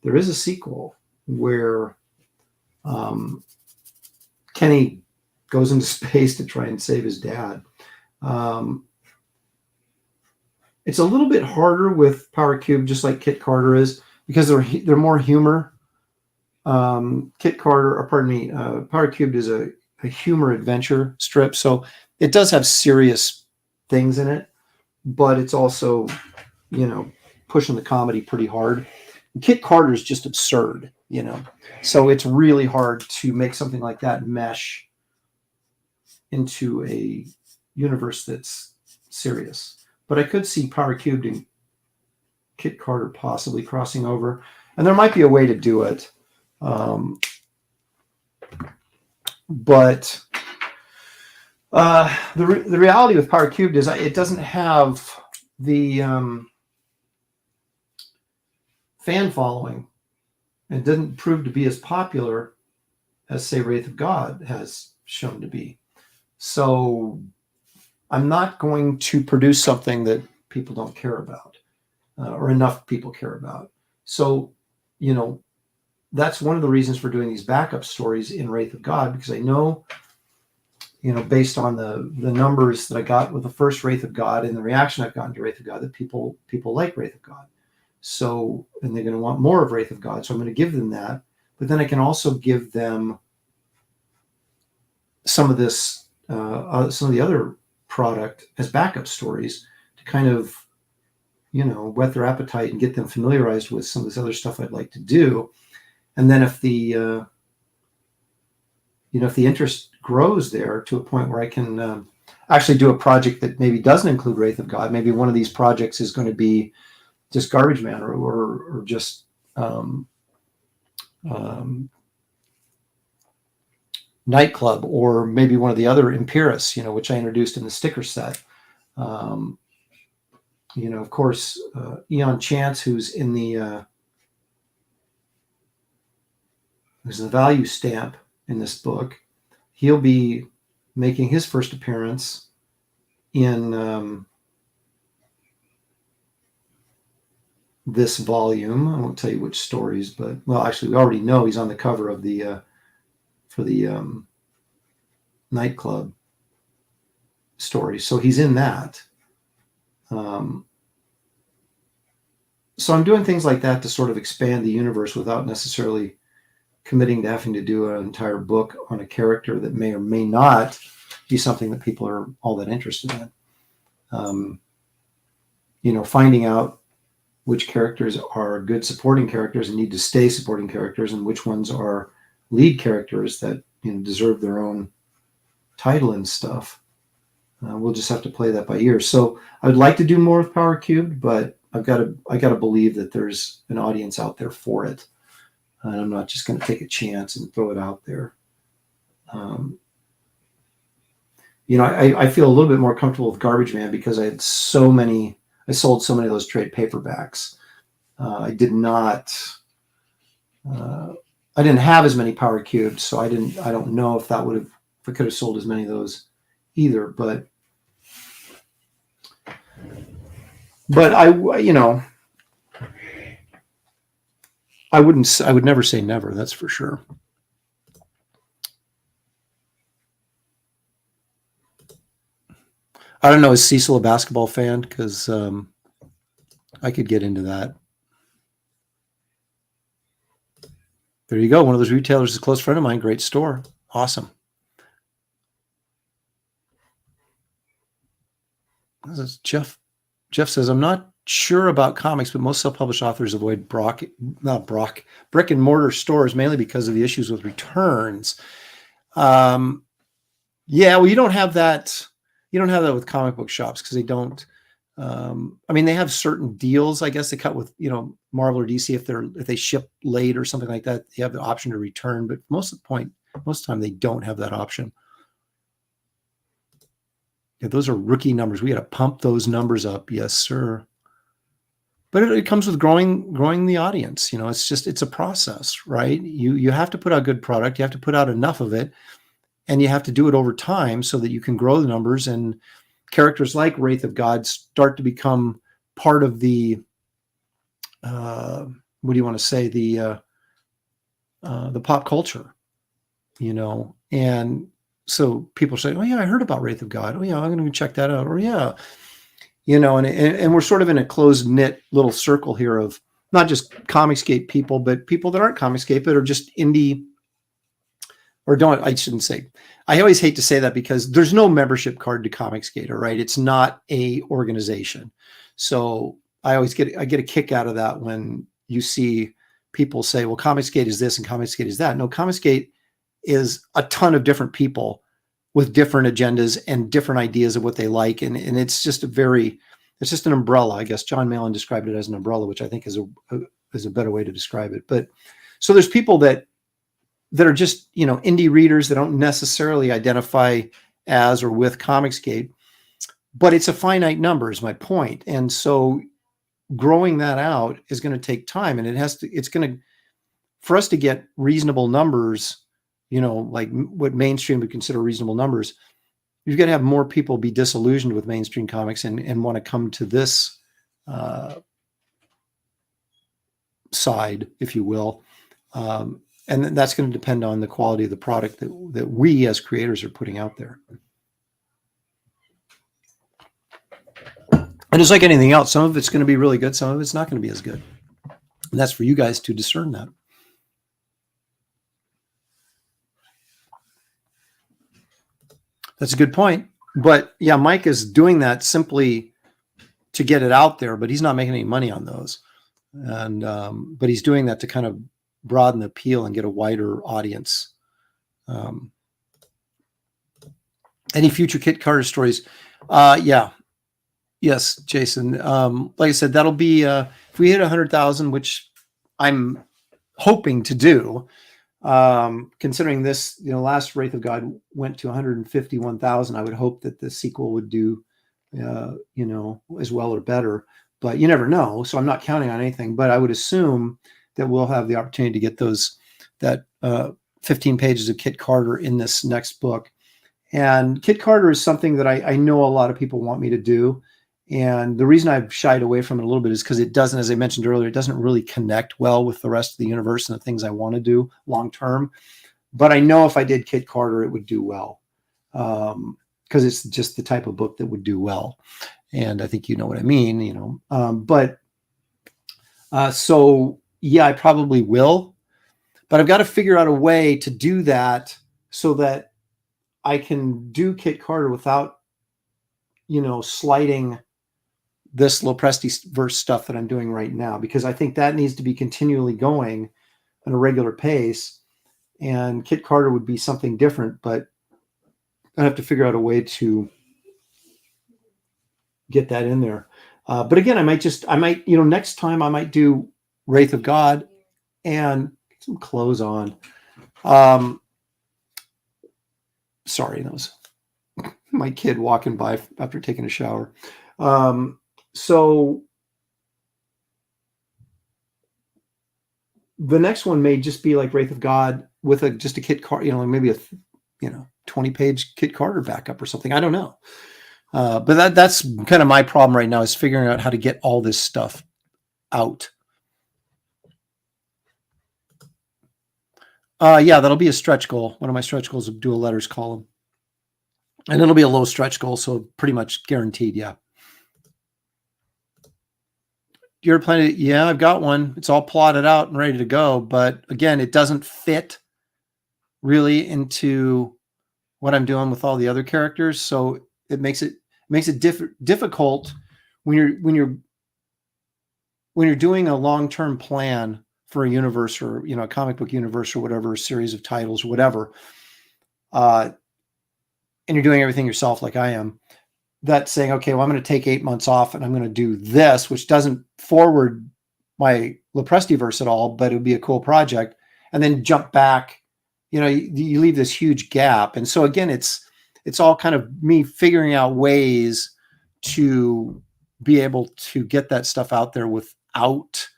there is a sequel where Kenny goes into space to try and save his dad. It's a little bit harder with Power Cube, just like Kit Carter is, because they're more humor. Power Cubed is a humor adventure strip, so it does have serious things in it, but it's also, pushing the comedy pretty hard. Kit Carter is just absurd, so it's really hard to make something like that mesh into a universe that's serious. But I could see Power Cubed and Kit Carter possibly crossing over, and there might be a way to do it. But the reality with Power Cubed is it doesn't have the fan following. It didn't prove to be as popular as, say, Wraith of God has shown to be. So I'm not going to produce something that people don't care about, or enough people care about. So, that's one of the reasons for doing these backup stories in Wraith of God, because I know, based on the numbers that I got with the first Wraith of God and the reaction I've gotten to Wraith of God, that people like Wraith of God. So, and they're going to want more of Wraith of God. So I'm going to give them that. But then I can also give them some of this, some of the other product as backup stories to kind of, whet their appetite and get them familiarized with some of this other stuff I'd like to do. And then if the, if the interest grows there to a point where I can actually do a project that maybe doesn't include Wraith of God, maybe one of these projects is going to be just Garbage Man or just Nightclub, or maybe one of the other Empirists, which I introduced in the sticker set. Of course, Eon Chance, who's in the value stamp in this book, he'll be making his first appearance in this volume. I won't tell you which stories, but actually, we already know he's on the cover of the for the Nightclub story, so he's in that. So I'm doing things like that to sort of expand the universe without necessarily committing to having to do an entire book on a character that may or may not be something that people are all that interested in. Finding out which characters are good supporting characters and need to stay supporting characters, and which ones are lead characters that deserve their own title and stuff. We'll just have to play that by ear. So I would like to do more with Power Cubed, but I got to believe that there's an audience out there for it, and I'm not just going to take a chance and throw it out there. I feel a little bit more comfortable with Garbage Man because I sold so many of those trade paperbacks. I didn't have as many Power Cubed, so I don't know if I could have sold as many of those either, but I would never say never, that's for sure. I don't know, is Cecil a basketball fan? Because I could get into that. There you go. One of those retailers is a close friend of mine. Great store. Awesome. This is Jeff. Jeff says, I'm not sure about comics, but most self-published authors avoid brick and mortar stores mainly because of the issues with returns. Yeah, well, you don't have that. You don't have that with comic book shops because they don't. They have certain deals, I guess, they cut with Marvel or DC if they ship late or something like that. They have the option to return, but most of the time they don't have that option. Yeah, those are rookie numbers. We got to pump those numbers up, yes, sir. But it comes with growing the audience. It's a process, right? You have to put out good product. You have to put out enough of it, and you have to do it over time so that you can grow the numbers, and characters like Wraith of God start to become part of the what do you want to say, the pop culture, and so people say, oh yeah, I heard about Wraith of God. Oh yeah, I'm going to check that out. Or yeah, and we're sort of in a closed knit little circle here of not just Comicsgate people, but people that aren't Comicsgate, but are just indie, or I shouldn't say. I always hate to say that because there's no membership card to Comicsgate, right? It's not a organization. So I get a kick out of that when you see people say, well, Comicsgate is this and Comicsgate is that. No, Comicsgate is a ton of different people with different agendas and different ideas of what they like. And it's just it's just an umbrella. I guess John Malin described it as an umbrella, which I think is a better way to describe it. But so there's people that are just, indie readers that don't necessarily identify as or with Comicsgate, but it's a finite number is my point. And so growing that out is going to take time, and for us to get reasonable numbers, like what mainstream would consider reasonable numbers, you've got to have more people be disillusioned with mainstream comics and want to come to this side, if you will. And that's going to depend on the quality of the product that we as creators are putting out there. And it's like anything else. Some of it's going to be really good. Some of it's not going to be as good. And that's for you guys to discern that. That's a good point. But yeah, Mike is doing that simply to get it out there, but he's not making any money on those. And but he's doing that to kind of broaden the appeal and get a wider audience. Any future Kit Carter stories? Yeah. Yes, Jason. Like I said, that'll be if we hit 100,000, which I'm hoping to do. Considering this, last Wraith of God went to 151,000, I would hope that the sequel would do, as well or better. But you never know, so I'm not counting on anything. But I would assume that we'll have the opportunity to get that 15 pages of Kit Carter in this next book. And Kit Carter is something that I know a lot of people want me to do. And the reason I've shied away from it a little bit is because it doesn't, as I mentioned earlier, it doesn't really connect well with the rest of the universe and the things I want to do long term. But I know if I did Kit Carter, it would do well, because it's just the type of book that would do well. And I think you know what I mean, so yeah, I probably will. But I've got to figure out a way to do that so that I can do Kit Carter without, slighting this Lopresti verse stuff that I'm doing right now, because I think that needs to be continually going at a regular pace. And Kit Carter would be something different, but I have to figure out a way to get that in there. But again, I might, next time I might do Wraith of God and get some clothes on. Sorry, that was my kid walking by after taking a shower. So the next one may just be like Wraith of God with just a Kit Carter, maybe a 20-page Kit Carter backup or something. I don't know. But that's kind of my problem right now, is figuring out how to get all this stuff out. Yeah, that'll be a stretch goal. One of my stretch goals is do a letters column. And it'll be a low stretch goal, so pretty much guaranteed, yeah. You're planning? Yeah, I've got one. It's all plotted out and ready to go. But again, it doesn't fit really into what I'm doing with all the other characters. So it makes it difficult when you're doing a long-term plan for a universe, or a comic book universe, or whatever, a series of titles, or whatever. And you're doing everything yourself, like I am. That's saying, okay, well, I'm going to take 8 months off and I'm going to do this, which doesn't forward my Loprestiverse at all, but it would be a cool project. And then jump back, you leave this huge gap. And so again, it's all kind of me figuring out ways to be able to get that stuff out there without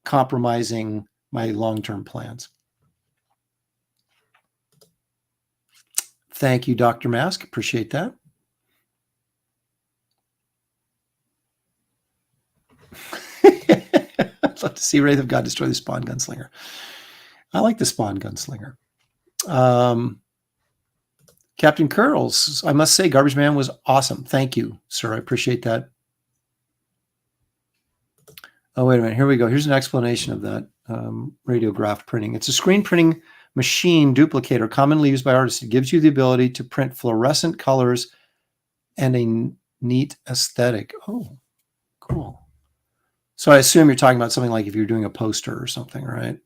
compromising my long-term plans. Thank you, Dr. Mask. Appreciate that. I'd love to see Wraith of God destroy the Spawn Gunslinger. I like the Spawn Gunslinger. Captain Curls, I must say, Garbage Man was awesome. Thank you, sir. I appreciate that. Oh, wait a minute. Here we go. Here's an explanation of that radiograph printing. It's a screen printing machine duplicator commonly used by artists. It gives you the ability to print fluorescent colors and a neat aesthetic. Oh, cool. So I assume you're talking about something like if you're doing a poster or something, right?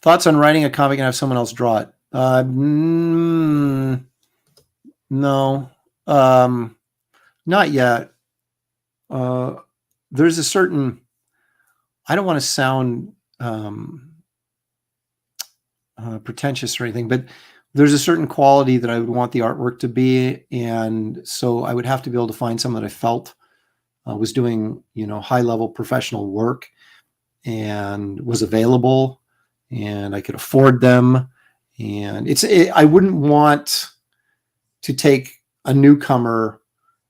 Thoughts on writing a comic and have someone else draw it? No, not yet. There's a certain, I don't want to sound pretentious or anything, but there's a certain quality that I would want the artwork to be. And so I would have to be able to find someone that I felt was doing, high level professional work and was available and I could afford them. And I wouldn't want to take a newcomer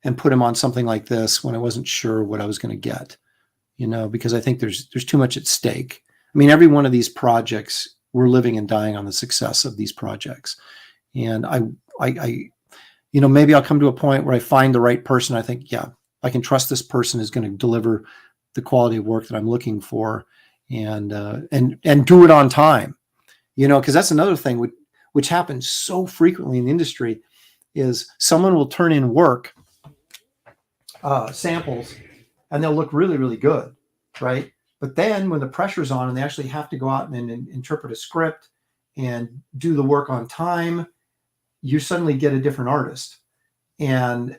and put him on something like this when I wasn't sure what I was going to get, because I think there's too much at stake. I mean, every one of these projects, we're living and dying on the success of these projects. And I maybe I'll come to a point where I find the right person. I think, yeah, I can trust this person is going to deliver the quality of work that I'm looking for, and do it on time. Because that's another thing which happens so frequently in the industry is someone will turn in work samples and they'll look really, really good, right? But then when the pressure's on and they actually have to go out and interpret a script and do the work on time, you suddenly get a different artist. And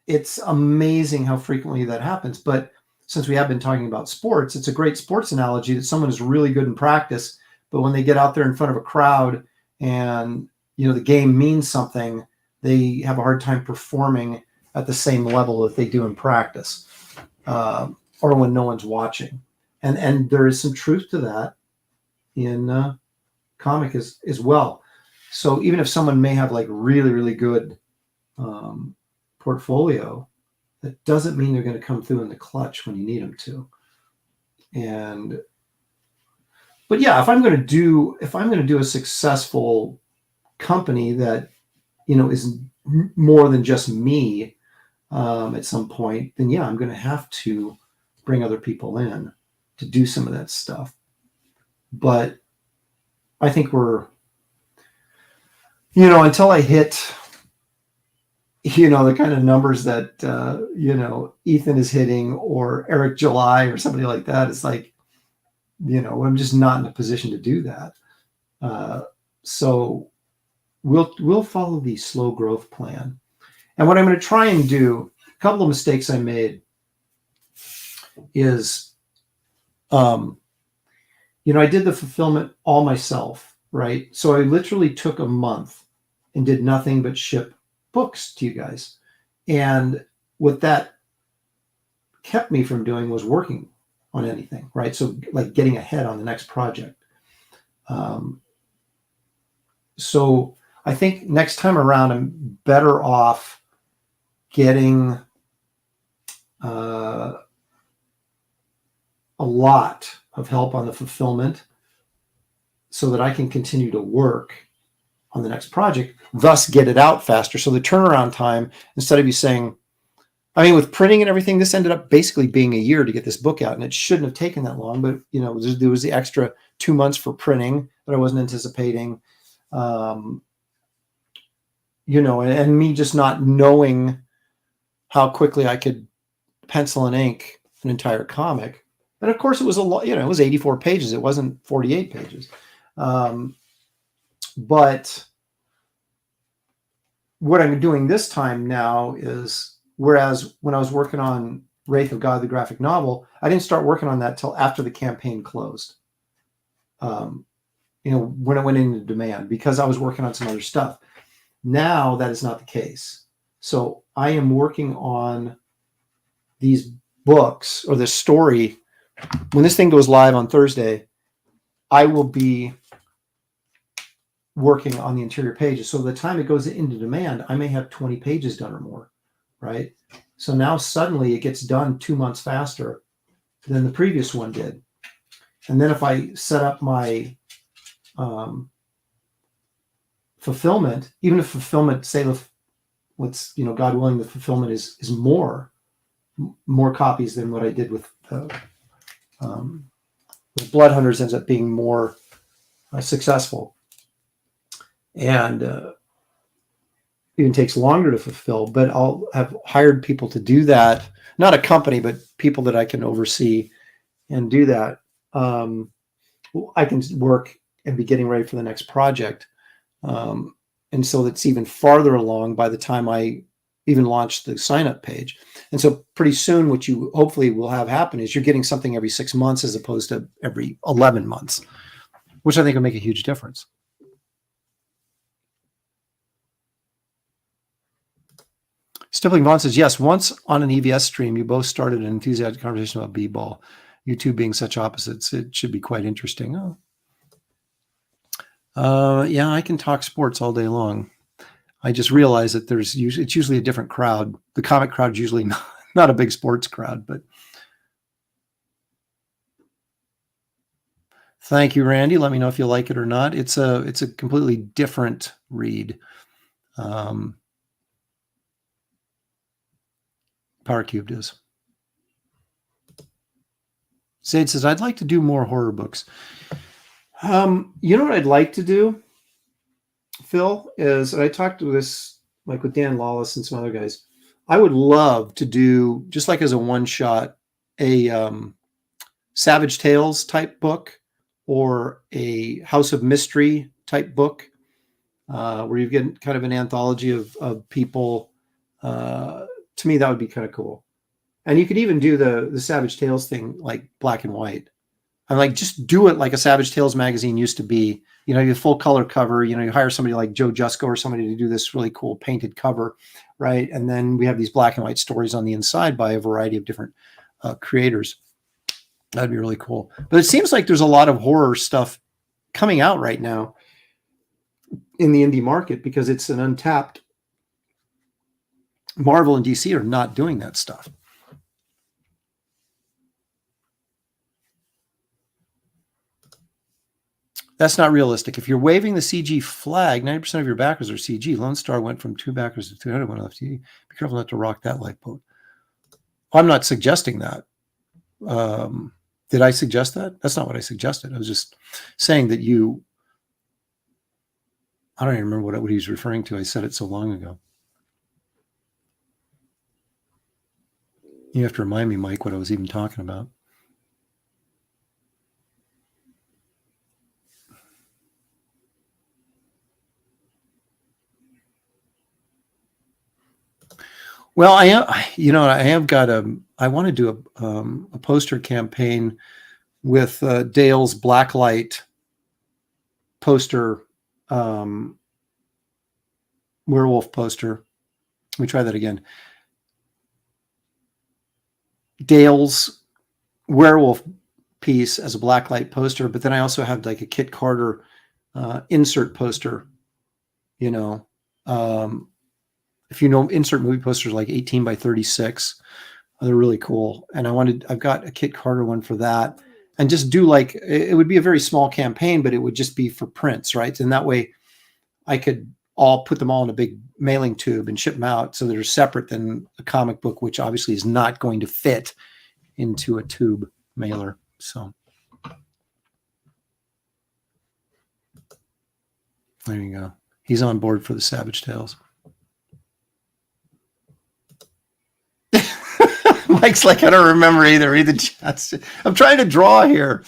it's amazing how frequently that happens. But since we have been talking about sports, it's a great sports analogy that someone is really good in practice, but when they get out there in front of a crowd and the game means something, they have a hard time performing at the same level that they do in practice, or when no one's watching. And there is some truth to that in comic as well. So even if someone may have like really, really good portfolio, that doesn't mean they're going to come through in the clutch when you need them to. But yeah, if I'm going to do a successful company that is more than just me at some point, then yeah, I'm going to have to bring other people in to do some of that stuff. But I think we're, until I hit, the kind of numbers that, Ethan is hitting or Eric July or somebody like that, it's like, I'm just not in a position to do that. So we'll follow the slow growth plan. And what I'm going to try and do, a couple of mistakes I made is, I did the fulfillment all myself, right? So I literally took a month and did nothing but ship books to you guys. And what that kept me from doing was working on anything, right? So like getting ahead on the next project. So I think next time around, I'm better off getting a lot of help on the fulfillment so that I can continue to work on the next project, thus get it out faster. So the turnaround time, instead of you saying, with printing and everything, this ended up basically being a year to get this book out, and it shouldn't have taken that long, but there was the extra 2 months for printing that I wasn't anticipating. And me just not knowing how quickly I could pencil and ink an entire comic. And of course it was a lot, it was 84 pages. It wasn't 48 pages. But what I'm doing this time now is, whereas when I was working on Wraith of God, the graphic novel, I didn't start working on that till after the campaign closed. When it went into demand, because I was working on some other stuff. Now that is not the case. So I am working on these books, or this story. When this thing goes live on Thursday, I will be working on the interior pages. So by the time it goes into demand, I may have 20 pages done or more, right? So now suddenly it gets done 2 months faster than the previous one did. And then if I set up my fulfillment, even if fulfillment, say, what's, God willing, the fulfillment is more copies than what I did with Blood Hunters, ends up being more successful. And even takes longer to fulfill, but I'll have hired people to do that. Not a company, but people that I can oversee and do that. I can work and be getting ready for the next project. And so that's even farther along by the time I even launch the sign-up page. And so pretty soon what you hopefully will have happen is you're getting something every 6 months as opposed to every 11 months, which I think will make a huge difference. Stippling Vaughn says, yes, once on an EVS stream, you both started an enthusiastic conversation about b-ball. You two being such opposites, it should be quite interesting. Yeah, I can talk sports all day long. I just realized that it's usually a different crowd. The comic crowd is usually not a big sports crowd, but thank you, Randy. Let me know if you like it or not. It's a completely different read. Power Cubed is. Zaid says, I'd like to do more horror books. You know what I'd like to do, Phil, is, and I talked to this like with Dan Lawless and some other guys, I would love to do, just like as a one-shot, a Savage Tales type book or a House of Mystery type book, where you get kind of an anthology of people. To me, that would be kind of cool. And you could even do the Savage Tales thing like black and white. And like just do it like a Savage Tales magazine used to be. You know, you full color cover, you know, you hire somebody like Joe Jusko or somebody to do this really cool painted cover, right? And then we have these black and white stories on the inside by a variety of different creators. That'd be really cool. But it seems like there's a lot of horror stuff coming out right now in the indie market because it's an untapped. Marvel and DC are not doing that stuff. That's not realistic. If you're waving the CG flag, 90% of your backers are CG. Lone Star went from 2 backers to 200 when left. Be careful not to rock that lifeboat. I'm not suggesting that. Did I suggest that? That's not what I suggested. I was just saying that I don't even remember what he was referring to. I said it so long ago. You have to remind me, Mike, what I was even talking about. Well, I have got I want to do a poster campaign with Dale's Blacklight poster, werewolf poster. Let me try that again. Dale's werewolf piece as a blacklight poster, but then I also have like a Kit Carter insert poster, you know. If you know, insert movie posters like 18 by 36. They're really cool. And I've got a Kit Carter one for that. And just do like, it would be a very small campaign, but it would just be for prints, right? And that way I could put them all in a big mailing tube and ship them out so they're separate than a comic book, which obviously is not going to fit into a tube mailer. So there you go. He's on board for the Savage Tales. Mike's like, I don't remember either. Read the chats. I'm trying to draw here.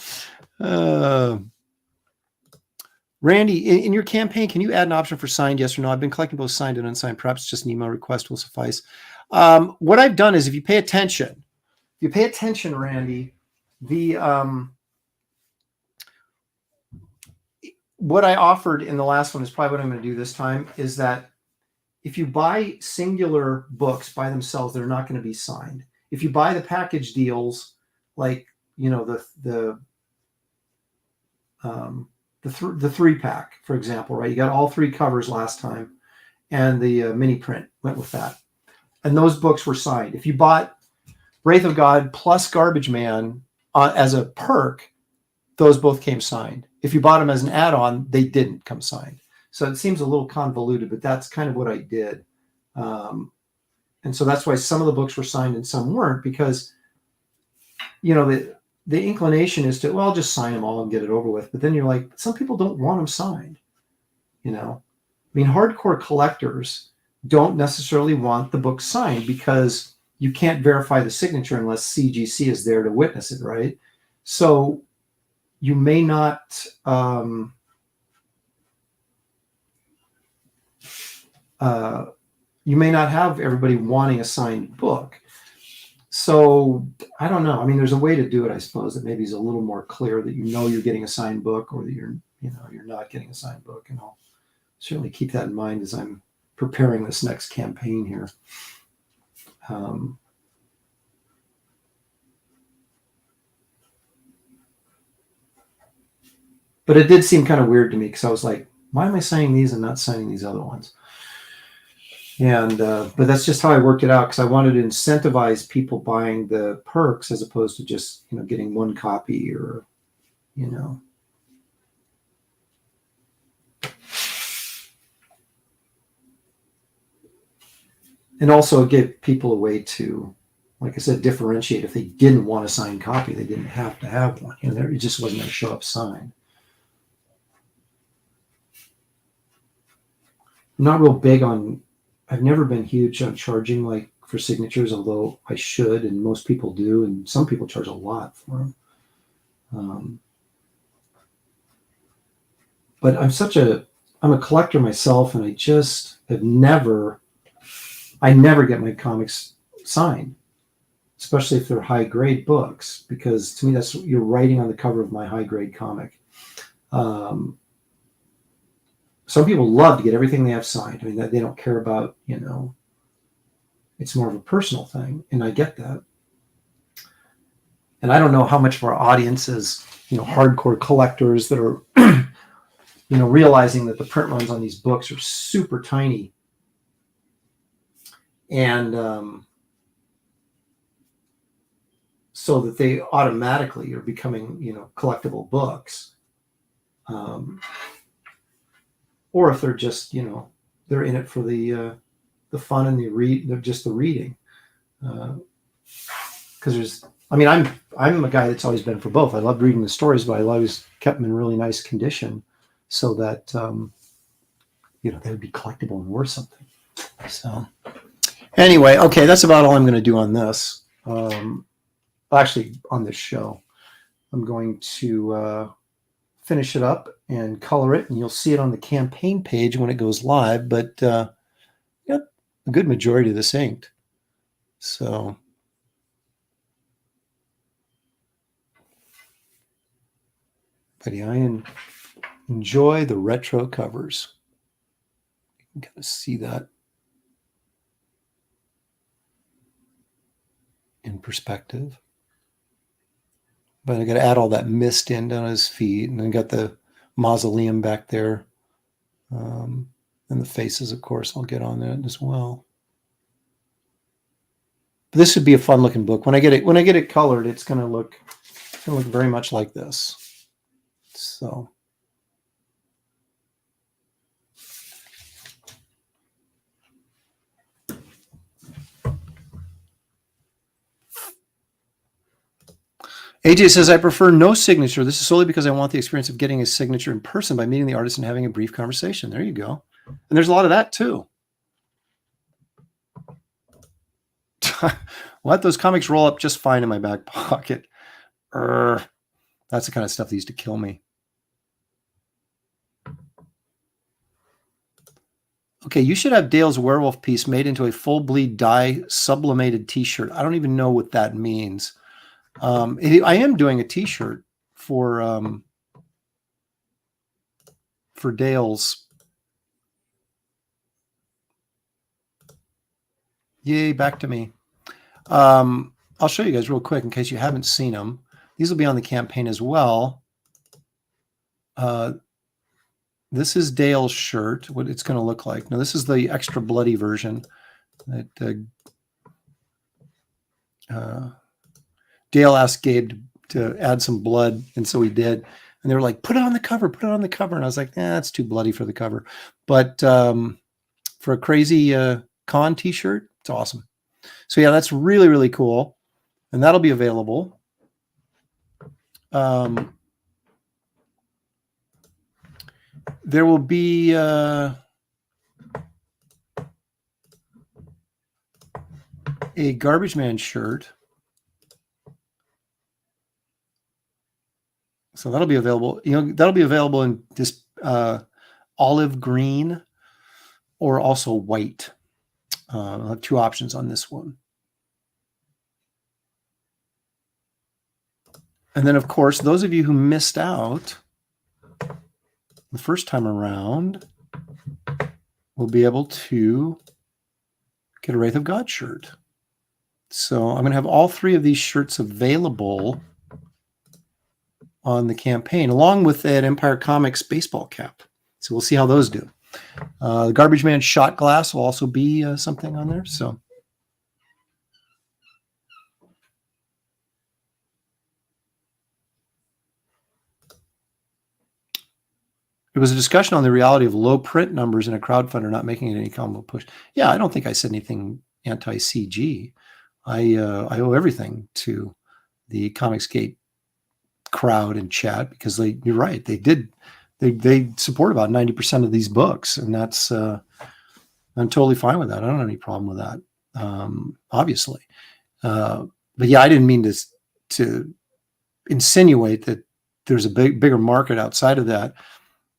Randy, in your campaign, can you add an option for signed, yes or no? I've been collecting both signed and unsigned. Perhaps just an email request will suffice. What I've done is if you pay attention, Randy, what I offered in the last one is probably what I'm going to do this time, is that if you buy singular books by themselves, they're not going to be signed. If you buy the package deals, like, you know, the 3-pack, for example, right? You got all 3 covers last time, and the mini print went with that. And those books were signed. If you bought Wraith of God plus Garbage Man as a perk, those both came signed. If you bought them as an add-on, they didn't come signed. So it seems a little convoluted, but that's kind of what I did. And so that's why some of the books were signed and some weren't, because, you know, the inclination is to, well, just sign them all and get it over with. But then you're like, some people don't want them signed, you know. I mean, hardcore collectors don't necessarily want the book signed because you can't verify the signature unless CGC is there to witness it, right? So you may not have everybody wanting a signed book. So I don't know. I mean, there's a way to do it, I suppose, that maybe is a little more clear that you know you're getting a signed book, or that you're not getting a signed book. And I'll certainly keep that in mind as I'm preparing this next campaign here. But it did seem kind of weird to me because I was like, why am I signing these and not signing these other ones? And but that's just how I worked it out, because I wanted to incentivize people buying the perks as opposed to just, you know, getting one copy, or, you know. And also give people a way to like I said, differentiate. If they didn't want a signed copy, they didn't have to have one. You know, it just wasn't going to show up signed. I'm not real big on, I've never been huge on charging like for signatures, although I should, and most people do, and some people charge a lot for them. But I'm a collector myself, and I just have I never get my comics signed, especially if they're high grade books, because to me, that's, you're writing on the cover of my high grade comic. Some people love to get everything they have signed. I mean, they don't care about, you know, it's more of a personal thing, and I get that. And I don't know how much of our audience is, you know, hardcore collectors that are, you know, realizing that the print runs on these books are super tiny. And so that they automatically are becoming, you know, collectible books. Or if they're just, you know, they're in it for the fun and they're just the reading. Because I'm a guy that's always been for both. I love reading the stories, but I always kept them in really nice condition so that, you know, they would be collectible and worth something. So anyway, okay, that's about all I'm going to do on this. Actually, on this show, I'm going to finish it up and color it, and you'll see it on the campaign page when it goes live. But yeah, a good majority of this inked. So but yeah, I enjoy the retro covers. You can kind of see that in perspective. But I got to add all that mist in down his feet, and I got the mausoleum back there, and the faces, of course, I'll get on that as well. But this would be a fun-looking book. When I get it colored, it's going to look very much like this. So. AJ says, I prefer no signature. This is solely because I want the experience of getting a signature in person by meeting the artist and having a brief conversation. There you go. And there's a lot of that too. Let those comics roll up just fine in my back pocket. That's the kind of stuff that used to kill me. Okay, you should have Dale's werewolf piece made into a full bleed dye sublimated t-shirt. I don't even know what that means. I am doing a t-shirt for Dale's. Yay, back to me. I'll show you guys real quick in case you haven't seen them. These will be on the campaign as well. This is Dale's shirt, what it's going to look like. Now, this is the extra bloody version that Dale asked Gabe to add some blood, and so he did. And they were like, put it on the cover, put it on the cover. And I was like, that's too bloody for the cover. But for a crazy con t-shirt, it's awesome. So yeah, that's really, really cool. And that'll be available. There will be a Garbage Man shirt. So that'll be available. You know, that'll be available in this olive green or also white. I'll have two options on this one. And then, of course, those of you who missed out the first time around will be able to get a Wraith of God shirt. So I'm going to have all three of these shirts available on the campaign, along with that Empire Comics baseball cap. So we'll see how those do. The Garbage Man shot glass will also be something on there. So there was a discussion on the reality of low print numbers in a crowdfunder not making it any combo push. Yeah, I don't think I said anything anti-CG. I owe everything to the Comicsgate crowd and chat, because you're right, they support about 90% of these books, and that's I'm totally fine with that. I don't have any problem with that, obviously. But yeah, I didn't mean to insinuate that there's a bigger market outside of that.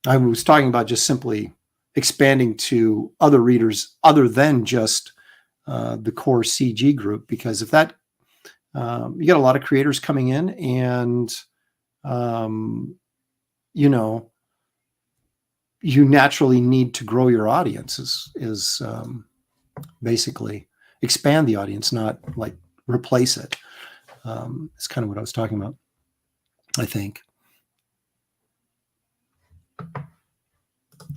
I was talking about just simply expanding to other readers other than just the core CG group, because if that you got a lot of creators coming in, and you naturally need to grow your audience, is basically expand the audience, not like replace it. It's kind of what I was talking about, I think.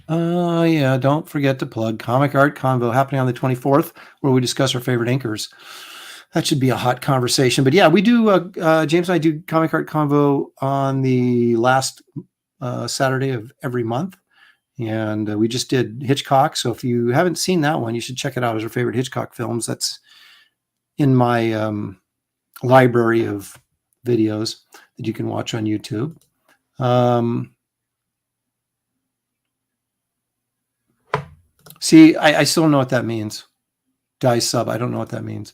Yeah, don't forget to plug Comic Art Convo happening on the 24th, where we discuss our favorite inkers. That should be a hot conversation. But yeah, we do, James and I do Comic Art Convo on the last Saturday of every month. And we just did Hitchcock. So if you haven't seen that one, you should check it out as our favorite Hitchcock films. That's in my library of videos that you can watch on YouTube. See, I still don't know what that means. Die sub, I don't know what that means.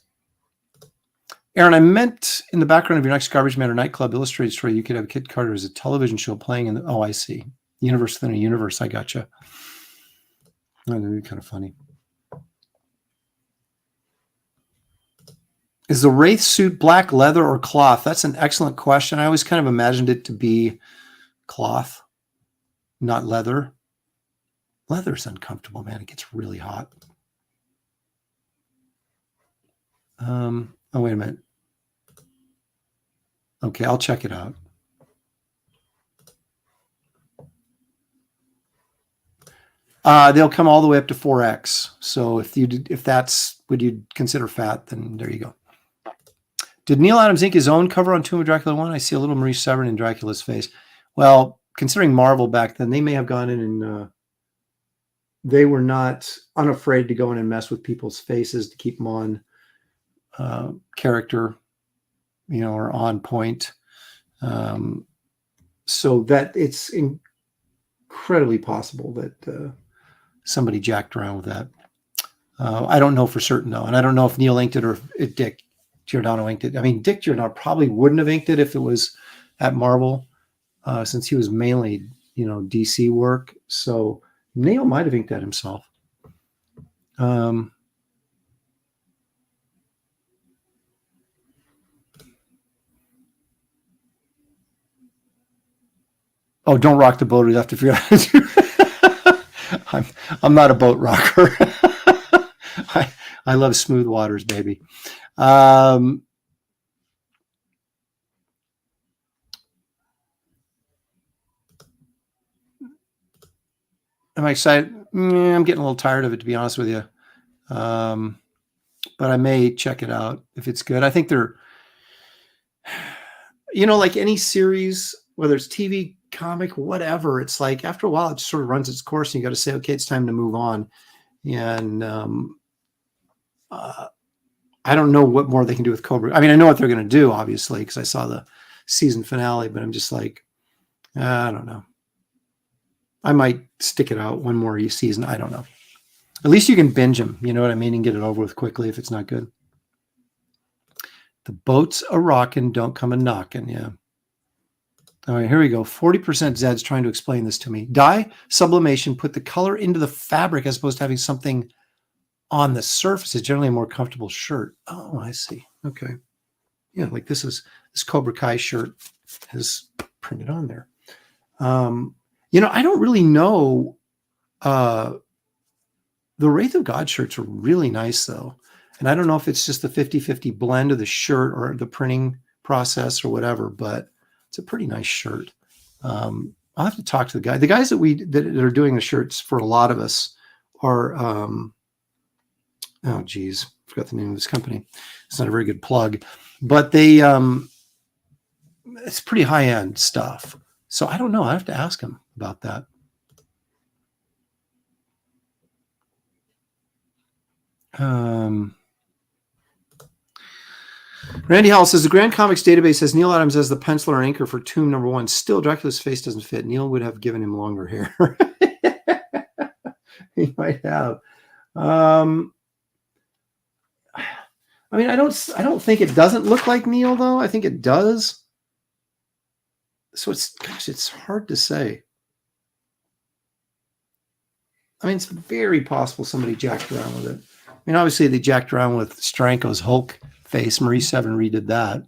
Aaron, I meant in the background of your next Garbage Man or Nightclub illustrated story, you could have Kit Carter as a television show playing in the, oh, I see. Universe within a universe. I gotcha. That would be kind of funny. Is the Wraith suit black leather or cloth? That's an excellent question. I always kind of imagined it to be cloth, not leather. Leather's uncomfortable, man. It gets really hot. Oh, wait a minute. Okay, I'll check it out. They'll come all the way up to 4X. So if that's what you'd consider fat, then there you go. Did Neil Adams ink his own cover on Tomb of Dracula 1? I see a little Marie Severin in Dracula's face. Well, considering Marvel back then, they may have gone in and they were not unafraid to go in and mess with people's faces to keep them on character, or on point. So that it's incredibly possible that somebody jacked around with that. I don't know for certain, though. And I don't know if Neil inked it or if Dick Giordano inked it. I mean, Dick Giordano probably wouldn't have inked it if it was at Marvel, since he was mainly, DC work. So Neil might have inked that himself. Oh, don't rock the boat. We have to figure out how to do. I'm not a boat rocker. I love smooth waters, baby. Am I excited? I'm getting a little tired of it, to be honest with you. But I may check it out if it's good. I think they're, like any series, whether it's TV, comic, whatever, it's like after a while it just sort of runs its course, and you got to say, okay, it's time to move on. And I don't know what more they can do with Cobra. I mean, I know what they're going to do, obviously, because I saw the season finale, but I'm just like, I don't know. I might stick it out one more season. I don't know. At least you can binge them, you know what I mean, and get it over with quickly if it's not good. The boat's a rockin', don't come a knockin'. Yeah. All right, here we go. 40% Zed's trying to explain this to me. Dye sublimation, put the color into the fabric as opposed to having something on the surface. It's generally a more comfortable shirt. Oh, I see. Okay. Yeah, like this Cobra Kai shirt is printed on there. I don't really know. The Wraith of God shirts are really nice, though. And I don't know if it's just the 50-50 blend of the shirt or the printing process or whatever, but it's a pretty nice shirt. I'll have to talk to the guy. The guys that are doing the shirts for a lot of us are, oh geez, I forgot the name of this company. It's not a very good plug, but they, it's pretty high end stuff. So I don't know. I have to ask him about that. Randy Howell says the Grand Comics database has Neil Adams as the penciler and inker for Tomb #1. Still, Dracula's face doesn't fit. Neil would have given him longer hair. He might have. I mean, I don't think it doesn't look like Neil, though. I think it does. So it's hard to say. I mean, it's very possible somebody jacked around with it. I mean, obviously they jacked around with Stranko's Hulk face. Marie Seven redid that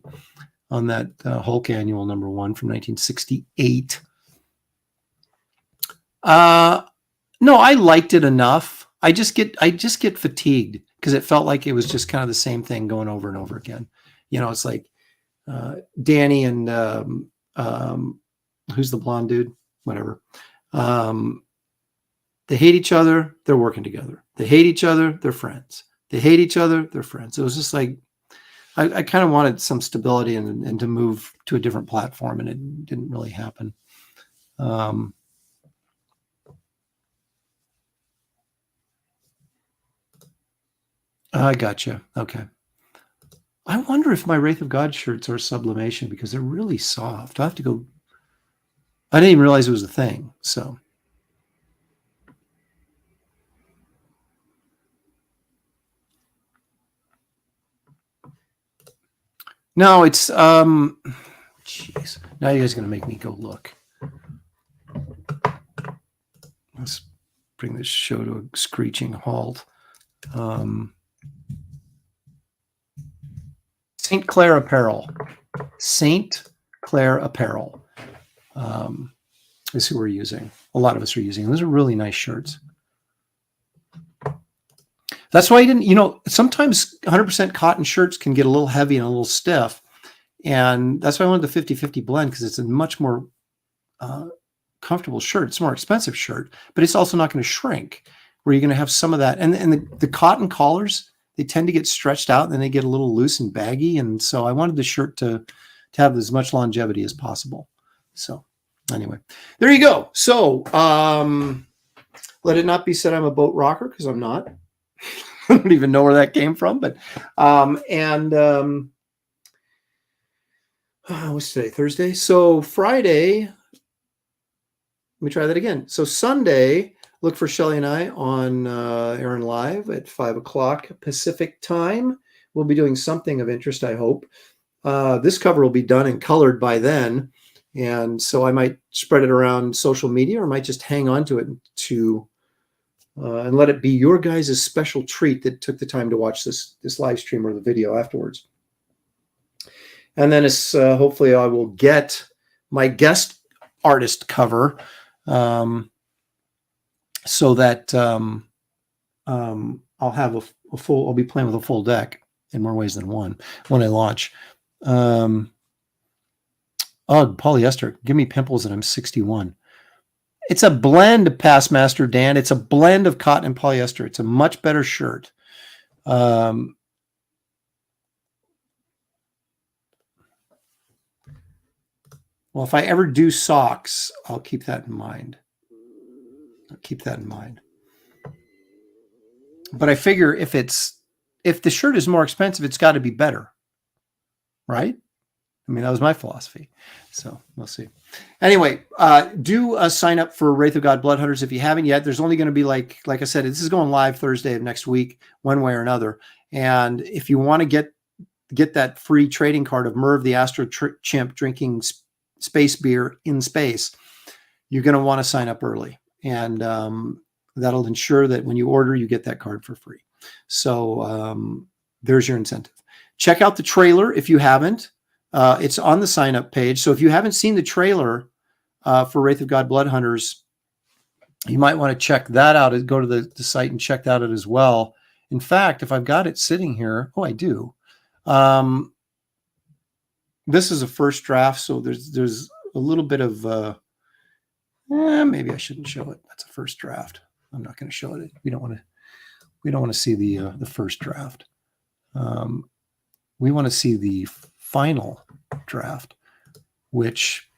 on that Hulk Annual #1 from 1968. No, I liked it enough. I just get fatigued because it felt like it was just kind of the same thing going over and over again. You know, it's like Danny and who's the blonde dude? Whatever. They hate each other. They're working together. They hate each other. They're friends. They hate each other. They're friends. It was just like, I kind of wanted some stability and to move to a different platform, and it didn't really happen. I gotcha. Okay. I wonder if my Wraith of God shirts are sublimation because they're really soft. I have to go. I didn't even realize it was a thing. So. No, it's jeez. Now you guys are gonna make me go look. Let's bring this show to a screeching halt. St. Clair Apparel. St. Clair Apparel is who we're using. A lot of us are using. Those are really nice shirts. That's why I didn't, sometimes 100% cotton shirts can get a little heavy and a little stiff. And that's why I wanted the 50-50 blend, because it's a much more comfortable shirt. It's a more expensive shirt, but it's also not going to shrink, where you're going to have some of that. And the cotton collars, they tend to get stretched out and then they get a little loose and baggy. And so I wanted the shirt to have as much longevity as possible. So anyway, there you go. So let it not be said I'm a boat rocker, because I'm not. I don't even know where that came from, but what's today? Thursday. So Friday, let me try that again. So Sunday, look for Shelley and I on Aaron Live at 5:00 Pacific time. We'll be doing something of interest, I hope. This cover will be done and colored by then, and so I might spread it around social media, or I might just hang on to it and let it be your guys' special treat that took the time to watch this live stream or the video afterwards. And then hopefully I will get my guest artist cover so that I'll have a full, I'll be playing with a full deck in more ways than one when I launch. Polyester, give me pimples and I'm 61. It's a blend, Past Master Dan. It's a blend of cotton and polyester. It's a much better shirt. Well, if I ever do socks, I'll keep that in mind. But I figure if the shirt is more expensive, it's got to be better, right? I mean, that was my philosophy. So we'll see. Anyway, do sign up for Wraith of God Blood Hunters if you haven't yet. There's only going to be like I said, this is going live Thursday of next week, one way or another. And if you want to get that free trading card of Merv the Astro Chimp drinking space beer in space, you're going to want to sign up early. And that'll ensure that when you order, you get that card for free. So there's your incentive. Check out the trailer if you haven't. It's on the sign up page. So if you haven't seen the trailer for Wraith of God Blood Hunters, you might want to check that out. Go to the site and check that out as well. In fact, if I've got it sitting here, I do. This is a first draft, so there's a little bit of maybe I shouldn't show it. That's a first draft. I'm not going to show it. We don't want to see the first draft. We want to see the final draft, which,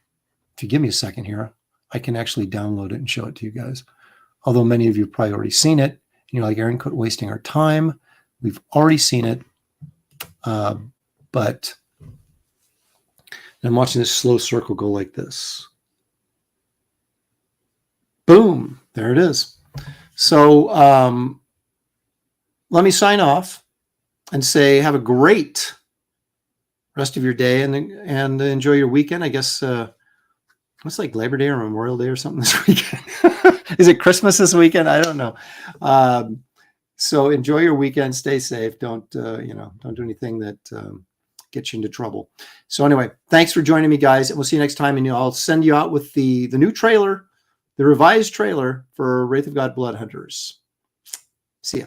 if you give me a second here, I can actually download it and show it to you guys. Although many of you have probably already seen it. And you're like, Aaron, quit wasting our time. We've already seen it. But I'm watching this slow circle go like this. Boom, there it is. So let me sign off and say have a great rest of your day and enjoy your weekend. I guess it's like Labor Day or Memorial Day or something this weekend. Is it Christmas this weekend? I don't know. So enjoy your weekend. Stay safe. Don't do anything that gets you into trouble. So anyway, thanks for joining me, guys, and we'll see you next time. And I'll send you out with the new trailer, the revised trailer for Wraith of God Blood Hunters. See ya.